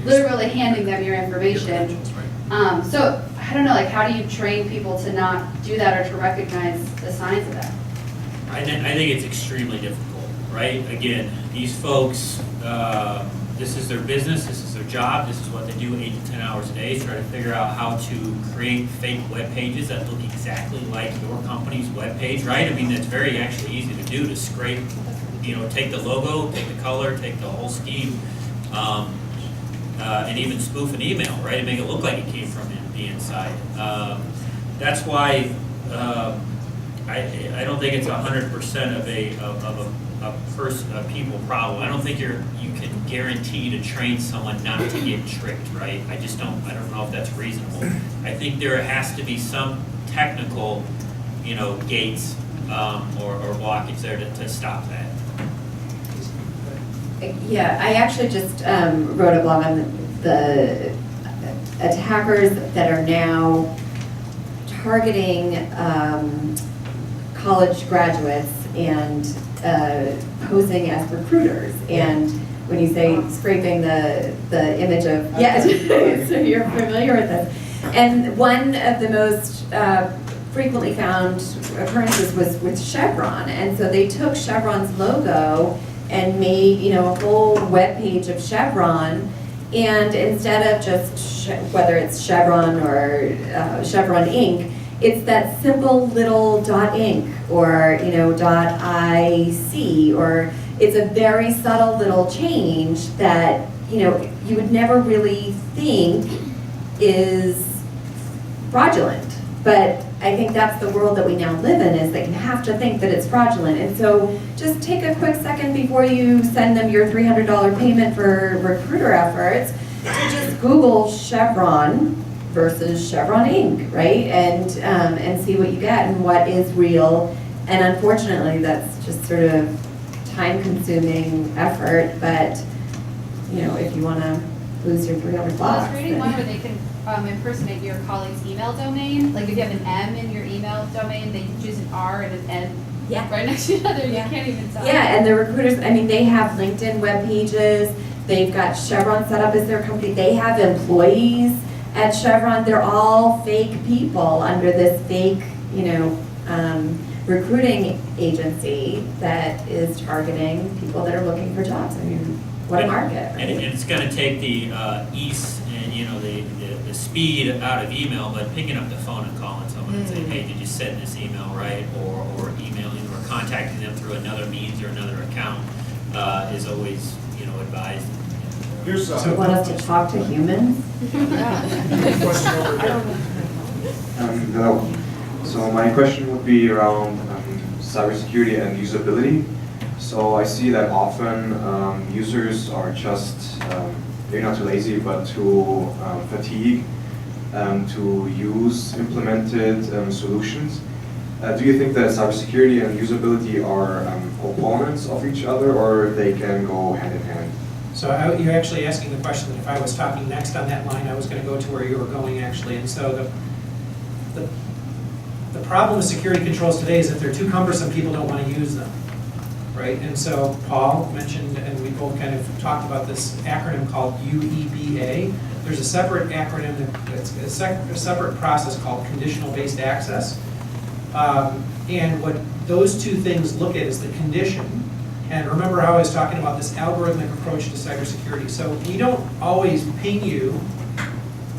literally handing them your information. So I don't know, how do you train people to not do that or to recognize the signs of that? I think it's extremely difficult, right? Again, these folks, this is their business, this is their job, this is what they do 8 to 10 hours a day, try to figure out how to create fake web pages that look exactly like your company's web page, right? I mean, that's very actually easy to do, to scrape, take the logo, take the color, take the whole scheme, and even spoof an email, right? And make it look like it came from the inside. That's why I don't think it's 100% of a people problem. I don't think you can guarantee to train someone not to get tricked, right? I don't know if that's reasonable. I think there has to be some technical, gates or blockage there to stop that. Yeah, I actually just wrote a blog on the attackers that are now targeting college graduates and posing as recruiters. And when you say scraping the image of, yeah, so you're familiar with this. And one of the most frequently found occurrences was with Chevron. And so they took Chevron's logo and made, a whole webpage of Chevron, and instead of just, whether it's Chevron or Chevron Inc., it's that simple little .inc or, .ic, or it's a very subtle little change that, you would never really think is fraudulent. But I think that's the world that we now live in, is that you have to think that it's fraudulent. And so just take a quick second before you send them your $300 payment for recruiter efforts to just Google Chevron versus Chevron Inc., right? And see what you get and what is real. And unfortunately, that's just sort of time-consuming effort, but if you want to lose your $300 Well, I was reading then- one where they can impersonate your colleague's email domain. Like if you have an M in your email domain, they can choose an R and an N Yeah. right next to each other. Yeah. You can't even tell. Yeah, and the recruiters, they have LinkedIn web pages, they've got Chevron set up as their company, they have employees at Chevron, they're all fake people under this fake, recruiting agency that is targeting people that are looking for jobs. What a market, right? And it's gonna take the ease and, the speed out of email, but picking up the phone and calling someone and saying, hey, did you send this email right? Or emailing or contacting them through another means or another account is always, advised. Here's So you want us to talk to humans? question over here. Hello. So my question would be around cybersecurity and usability. So I see that often users are just, they're not too lazy, but too fatigued to use implemented solutions. Do you think that cybersecurity and usability are components of each other, or they can go hand in hand? So you're actually asking the question that if I was talking next on that line, I was going to go to where you were going actually. And so the problem with security controls today is that they're too cumbersome, people don't want to use them, right? And so Paul mentioned, and we both kind of talked about this acronym called UEBA. There's a separate acronym, that's a separate process called conditional-based access. And what those two things look at is the condition. And remember how I was talking about this algorithmic approach to cybersecurity. So we don't always ping you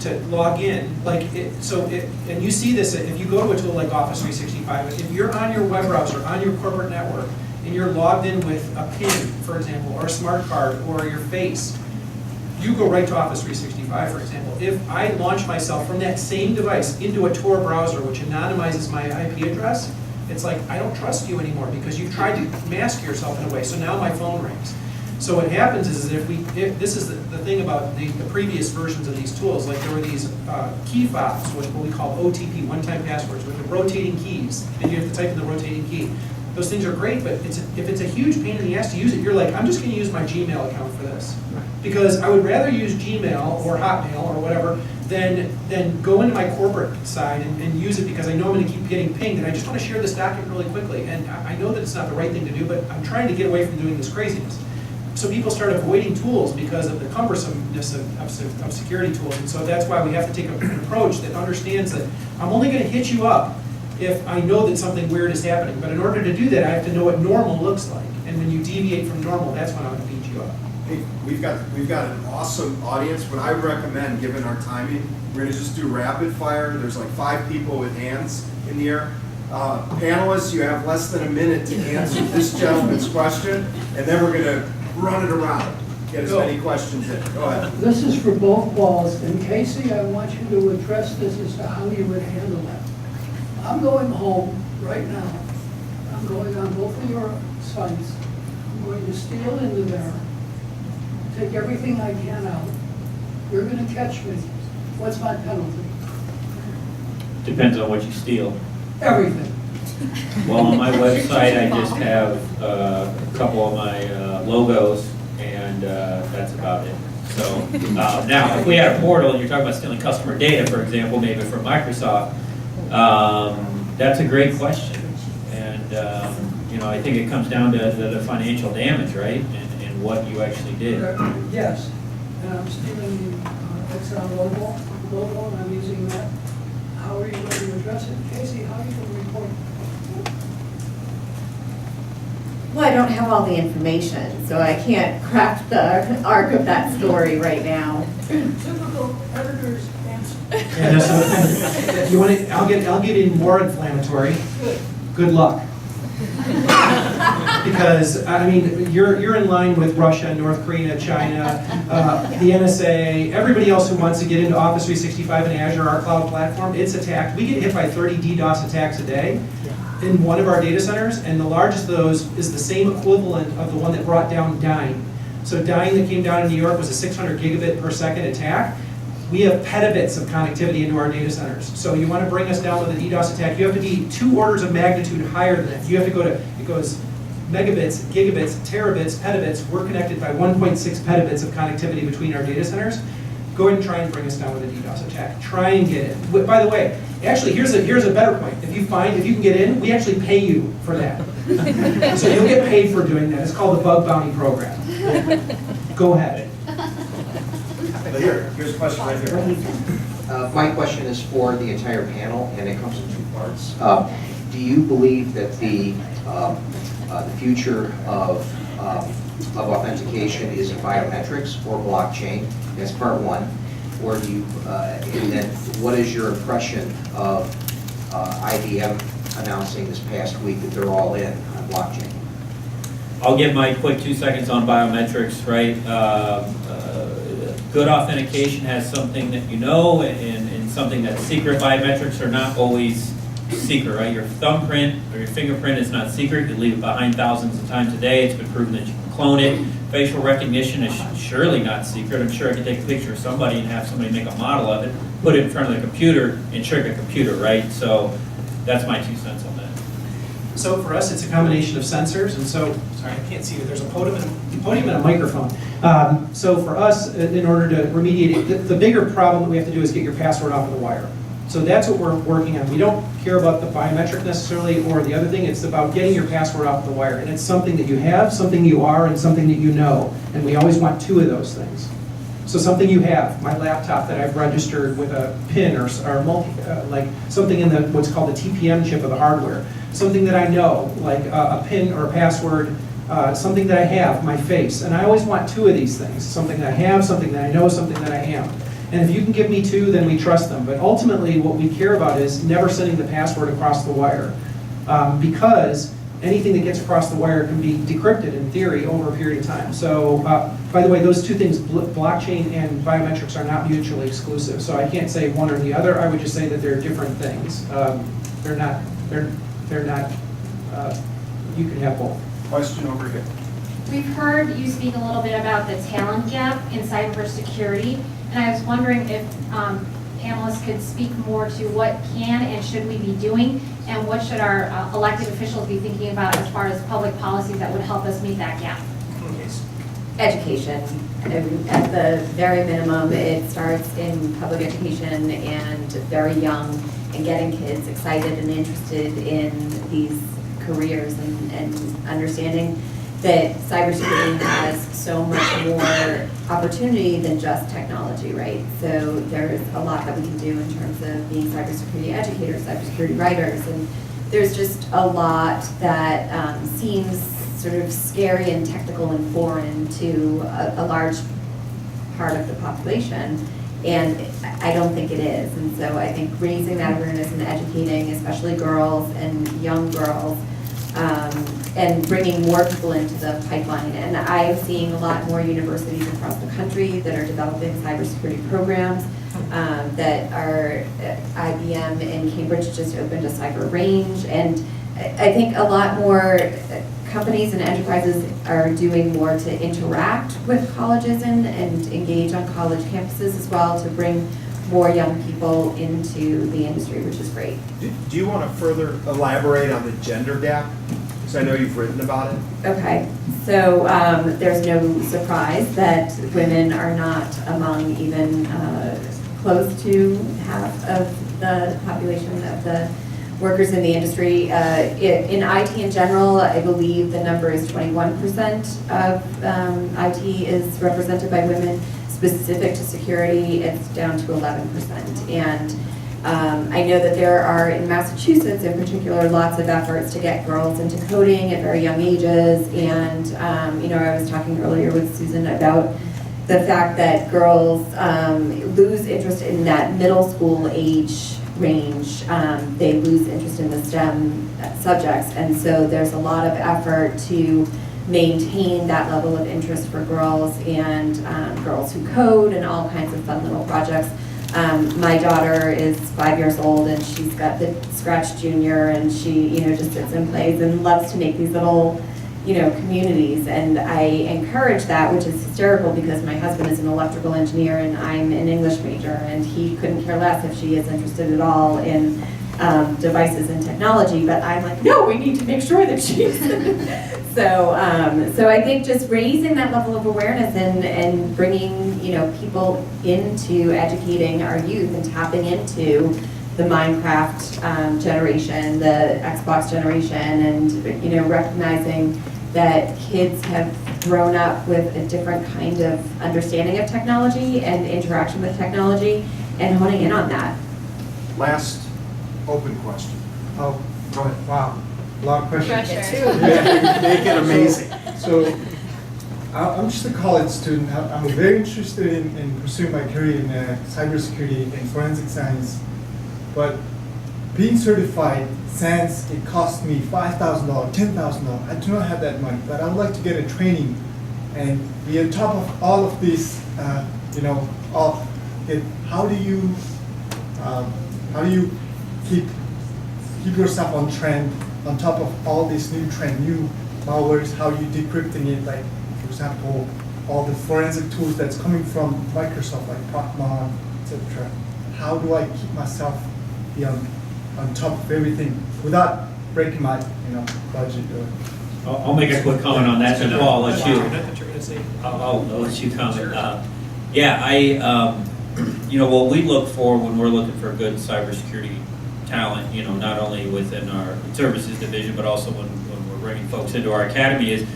to log in. And you see this, if you go to a tool like Office 365, if you're on your web browser, on your corporate network, and you're logged in with a PIN, for example, or a smart card, or your face, you go right to Office 365, for example. If I launch myself from that same device into a Tor browser, which anonymizes my IP address, it's like, I don't trust you anymore because you've tried to mask yourself in a way, so now my phone rings. So what happens is if this is the thing about the previous versions of these tools, like there were these key fobs, what we call OTP, one-time passwords, with the rotating keys, and you have to type in the rotating key. Those things are great, but if it's a huge pain in the ass to use it, you're like, I'm just going to use my Gmail account for this. Because I would rather use Gmail or Hotmail or whatever than go into my corporate side and use it because I know I'm going to keep getting pinged and I just want to share this document really quickly. And I know that it's not the right thing to do, but I'm trying to get away from doing this craziness. So people start avoiding tools because of the cumbersomeness of security tools. And so that's why we have to take an approach that understands that I'm only going to hit you up if I know that something weird is happening. But in order to do that, I have to know what normal looks like. And when you deviate from normal, that's when I'm going to beat you up. Hey, we've got an awesome audience. What I recommend, given our timing, we're gonna just do rapid fire. There's like 5 people with hands in the air. Panelists, you have less than a minute to answer this gentleman's question, and then we're gonna run it around. Get as many questions in. Go ahead. This is for both Pauls. And Casey, I want you to address this as to how you would handle that. I'm going home right now. I'm going on both of your sites. I'm going to steal into there, take everything I can out. You're going to catch me. What's my penalty? Depends on what you steal. Everything. Well, on my website, I just have a couple of my logos, and that's about it. So now, if we had a portal, and you're talking about stealing customer data, for example, maybe from Microsoft, that's a great question. And I think it comes down to the financial damage, right, and what you actually did. Yes. And I'm stealing the Exxon logo, and I'm using that. How are you going to address it? Casey, how are you going to report it? Well, I don't have all the information, so I can't craft the arc of that story right now. Typical editor's answer. And so, if you want to, I'll get in more inflammatory. Good luck. Because, I mean, you're in line with Russia, North Korea, China, the NSA, everybody else who wants to get into Office 365 and Azure, our cloud platform. It's attacked. We get hit by 30 DDoS attacks a day in one of our data centers, and the largest of those is the same equivalent of the one that brought down Dyn. So Dyn that came down in New York was a 600 gigabit per second attack. We have petabits of connectivity into our data centers. So you want to bring us down with a DDoS attack, you have to be 2 orders of magnitude higher than that. You have to go to, it goes megabits, gigabits, terabits, petabits. We're connected by 1.6 petabits of connectivity between our data centers. Go ahead and try and bring us down with a DDoS attack. Try and get it. By the way, actually, here's a better point. If you can get in, we actually pay you for that. So you'll get paid for doing that. It's called the Bug Bounty Program. Go ahead. Here's a question right here. My question is for the entire panel, and it comes in 2 parts. Do you believe that the future of authentication is in biometrics or blockchain? That's part 1. Or do you, and then what is your impression of IBM announcing this past week that they're all in on blockchain? I'll give my quick 2 seconds on biometrics, right? Good authentication has something that you know and something that's secret. Biometrics are not always secret, right? Your thumbprint or your fingerprint is not secret. You leave it behind thousands of times a day. It's been proven that you can clone it. Facial recognition is surely not secret. I'm sure I could take a picture of somebody and have somebody make a model of it, put it in front of the computer, and trick a computer, right? So that's my 2 cents on that. So for us, it's a combination of sensors, and so, sorry, I can't see it. There's a podium and a microphone. So for us, in order to remediate it, the bigger problem that we have to do is get your password off of the wire. So that's what we're working on. We don't care about the biometric necessarily or the other thing. It's about getting your password off the wire. And it's something that you have, something you are, and something that you know. And we always want 2 of those things. So something you have, my laptop that I've registered with a PIN or like something in the what's called the TPM chip of the hardware. Something that I know, like a PIN or a password, something that I have, my face. And I always want 2 of these things. Something that I have, something that I know, something that I am. And if you can give me 2, then we trust them. But ultimately, what we care about is never sending the password across the wire. Because anything that gets across the wire can be decrypted in theory over a period of time. So, by the way, those 2 things, blockchain and biometrics, are not mutually exclusive. So I can't say one or the other. I would just say that they're different things. They're not, you can have both. Question over here. We've heard you speak a little bit about the talent gap in cybersecurity, and I was wondering if panelists could speak more to what can and should we be doing, and what should our elected officials be thinking about as far as public policies that would help us meet that gap? Education. At the very minimum, it starts in public education and very young, and getting kids excited and interested in these careers and understanding that cybersecurity has so much more opportunity than just technology, right? So there's a lot that we can do in terms of being cybersecurity educators, cybersecurity writers, and there's just a lot that seems sort of scary and technical and foreign to a large part of the population, and I don't think it is. And so I think raising that awareness and educating, especially girls and young girls, and bringing more people into the pipeline. And I'm seeing a lot more universities across the country that are developing cybersecurity programs, that are IBM in Cambridge just opened a cyber range, and I think a lot more companies and enterprises are doing more to interact with colleges and engage on college campuses as well to bring more young people into the industry, which is great. Do you want to further elaborate on the gender gap? Because I know you've written about it. Okay, so there's no surprise that women are not among even close to half of the population of the workers in the industry. In IT in general, I believe the number is 21% of IT is represented by women. Specific to security, it's down to 11%. And I know that there are, in Massachusetts in particular, lots of efforts to get girls into coding at very young ages. And, I was talking earlier with Susan about the fact that girls lose interest in that middle school age range. They lose interest in the STEM subjects. And so there's a lot of effort to maintain that level of interest for girls and girls who code and all kinds of fun little projects. My daughter is 5 years old and she's got the Scratch Junior and she, just sits and plays and loves to make these little, communities. And I encourage that, which is hysterical because my husband is an electrical engineer and I'm an English major and he couldn't care less if she is interested at all in devices and technology, but I'm like, no, we need to make sure that she's. So I think just raising that level of awareness and bringing, people into educating our youth and tapping into the Minecraft generation, the Xbox generation, and, recognizing that kids have grown up with a different kind of understanding of technology and interaction with technology and honing in on that. Last open question. Oh, Go ahead. wow, a lot of questions. Pressure. Make it amazing. So, I'm just a college student. I'm very interested in pursuing my career in cybersecurity and forensic science. But being certified SANS, it cost me $5,000, $10,000. I do not have that money, but I would like to get a training and be on top of all of this. How do you keep yourself on trend, on top of all these new malwares? How you decrypting it? Like, for example, all the forensic tools that's coming from Microsoft, like Procmon, etc. How do I keep myself be on top of everything without breaking my budget? I'll make a quick comment on that, and Paul, I'll let you. That you're gonna say. I'll let you comment. What we look for when we're looking for good cybersecurity talent, not only within our services division, but also when we're bringing folks into our academy is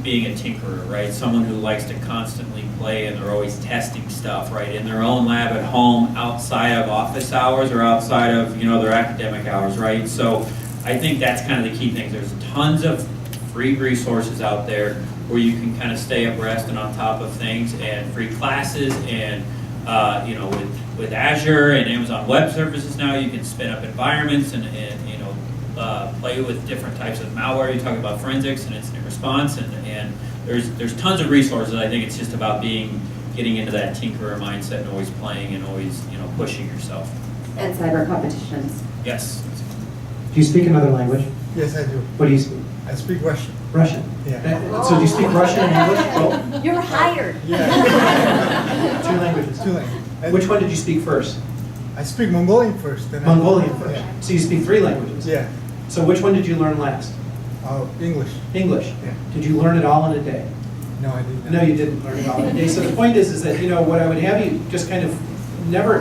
being a tinkerer, right? Someone who likes to constantly play and they're always testing stuff, right? In their own lab at home, outside of office hours or outside of, their academic hours, right? So I think that's kind of the key thing. There's tons of free resources out there where you can kind of stay abreast and on top of things, and free classes, and with Azure and Amazon Web Services now, you can spin up environments and play with different types of malware. You talk about forensics and incident response, and there's tons of resources. I think it's just about getting into that tinkerer mindset and always playing and always pushing yourself. And cyber competitions. Yes. Do you speak another language? Yes, I do. What do you speak? I speak Russian. Russian? Yeah. So do you speak Russian and English? Oh. You're hired. Yeah. Two languages. Two languages. And Which one did you speak first? I speak Mongolian first. Then Mongolian first. Yeah. So you speak three languages? Yeah. So which one did you learn last? English. English. Yeah. Did you learn it all in a day? No, I didn't. No, you didn't learn it all in a day. So the point is that, what I would have you just kind of it never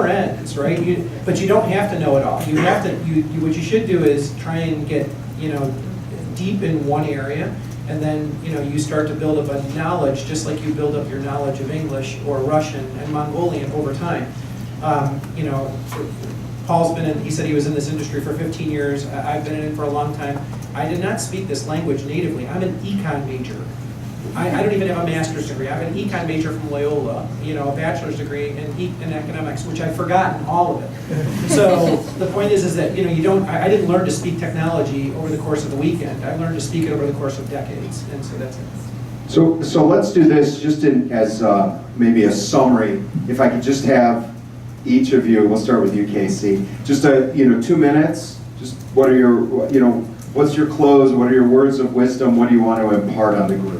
ends, right? But you don't have to know it all. You have to, what you should do is try and get, deep in one area, and then, you start to build up a knowledge, just like you build up your knowledge of English or Russian and Mongolian over time. Paul's been in, he said he was in this industry for 15 years. I've been in it for a long time. I did not speak this language natively. I'm an econ major. I don't even have a master's degree. I have an econ major from Loyola, a bachelor's degree in economics, which I've forgotten all of it. So the point is that, I didn't learn to speak technology over the course of the weekend. I learned to speak it over the course of decades, and so that's it. So let's do this just as maybe a summary. If I could just have each of you, we'll start with you, Casey, just 2 minutes. Just what are your, what's your close? What are your words of wisdom? What do you want to impart on the group?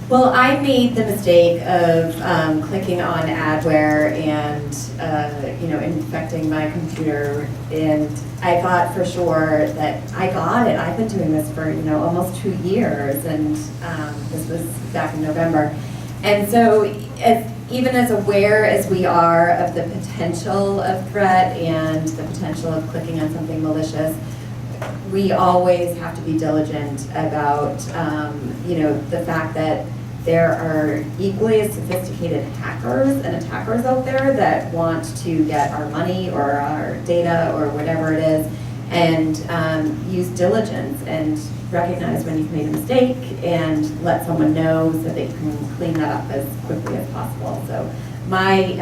Well, I made the mistake of clicking on adware and infecting my computer, and I thought for sure that I got it. I've been doing this for almost 2 years, and this was back in November. And so, even as aware as we are of the potential of threat and the potential of clicking on something malicious, we always have to be diligent about the fact that there are equally as sophisticated hackers and attackers out there that want to get our money or our data or whatever it is, and use diligence and recognize when you've made a mistake and let someone know so they can clean that up as quickly as possible. So my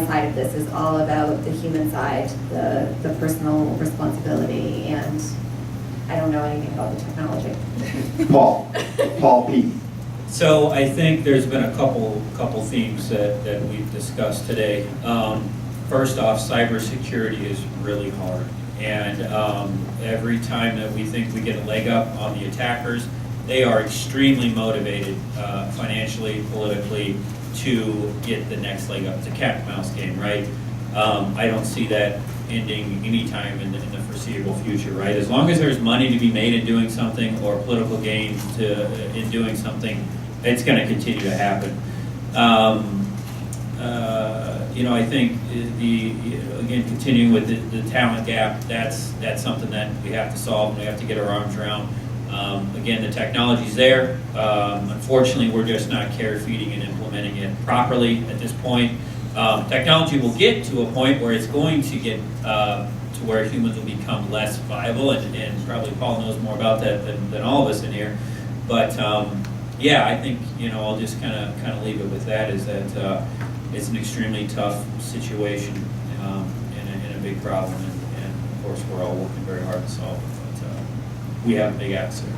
side of this is all about the human side, the personal responsibility, and I don't know anything about the technology. Paul P. So I think there's been a couple themes that we've discussed today. First off, cybersecurity is really hard. And every time that we think we get a leg up on the attackers, they are extremely motivated financially, politically, to get the next leg up. It's a cat and mouse game, right? I don't see that ending anytime in the foreseeable future, right? As long as there's money to be made in doing something or political gains in doing something, it's going to continue to happen. I think again, continuing with the talent gap, that's something that we have to solve and we have to get our arms around. Again, the technology's there. Unfortunately, we're just not care feeding and implementing it properly at this point. Technology will get to a point where it's going to get to where humans will become less viable, and probably Paul knows more about that than all of us in here. But yeah, I think I'll just kind of leave it with that. Is that it's an extremely tough situation and a big problem, and of course we're all working very hard to solve it. But we have a big adversary.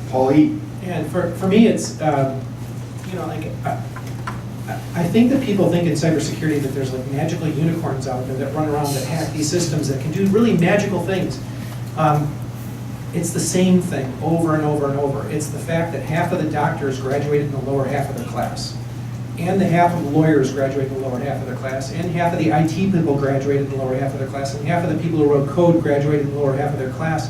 Paul E. And for me, it's I think that people think in cybersecurity that there's like magical unicorns out there that run around that hack these systems that can do really magical things. It's the same thing over and over and over. It's the fact that half of the doctors graduated in the lower half of their class, and the half of the lawyers graduated in the lower half of their class, and half of the IT people graduated in the lower half of their class, and half of the people who wrote code graduated in the lower half of their class.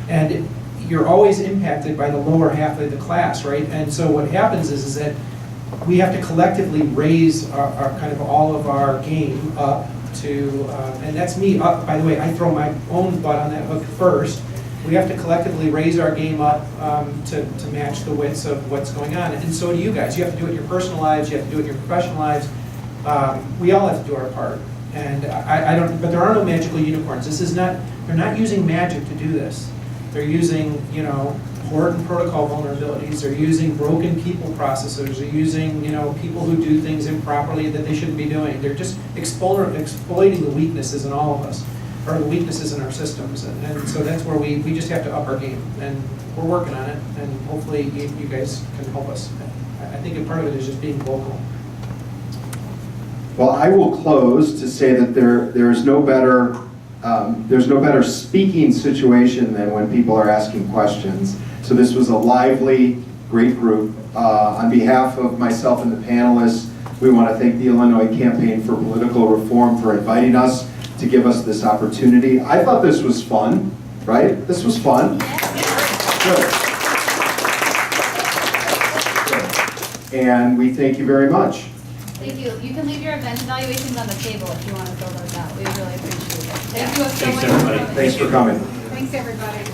And you're always impacted by the lower half of the class, right? And so what happens is that we have to collectively raise our kind of all of our game up to, and that's me up, by the way, I throw my own butt on that hook first. We have to collectively raise our game up to match the widths of what's going on. And so do you guys. You have to do it in your personal lives, you have to do it in your professional lives. We all have to do our part. And but there are no magical unicorns. This is not, they're not using magic to do this. They're using, port and protocol vulnerabilities. They're using broken people processors. They're using, people who do things improperly that they shouldn't be doing. They're just exploiting the weaknesses in all of us, or the weaknesses in our systems. And so that's where we just have to up our game. And we're working on it. And hopefully you guys can help us. I think a part of it is just being vocal. Well, I will close to say that there's no better speaking situation than when people are asking questions. So this was a lively, great group. On behalf of myself and the panelists, we want to thank the Illinois Campaign for Political Reform for inviting us to give us this opportunity. I thought this was fun, right? This was fun. Good. And we thank you very much. Thank you. You can leave your event evaluations on the table if you want to fill those out. We really appreciate it. Thank you so Thanks, much. everybody. Thanks for coming. Thanks, everybody.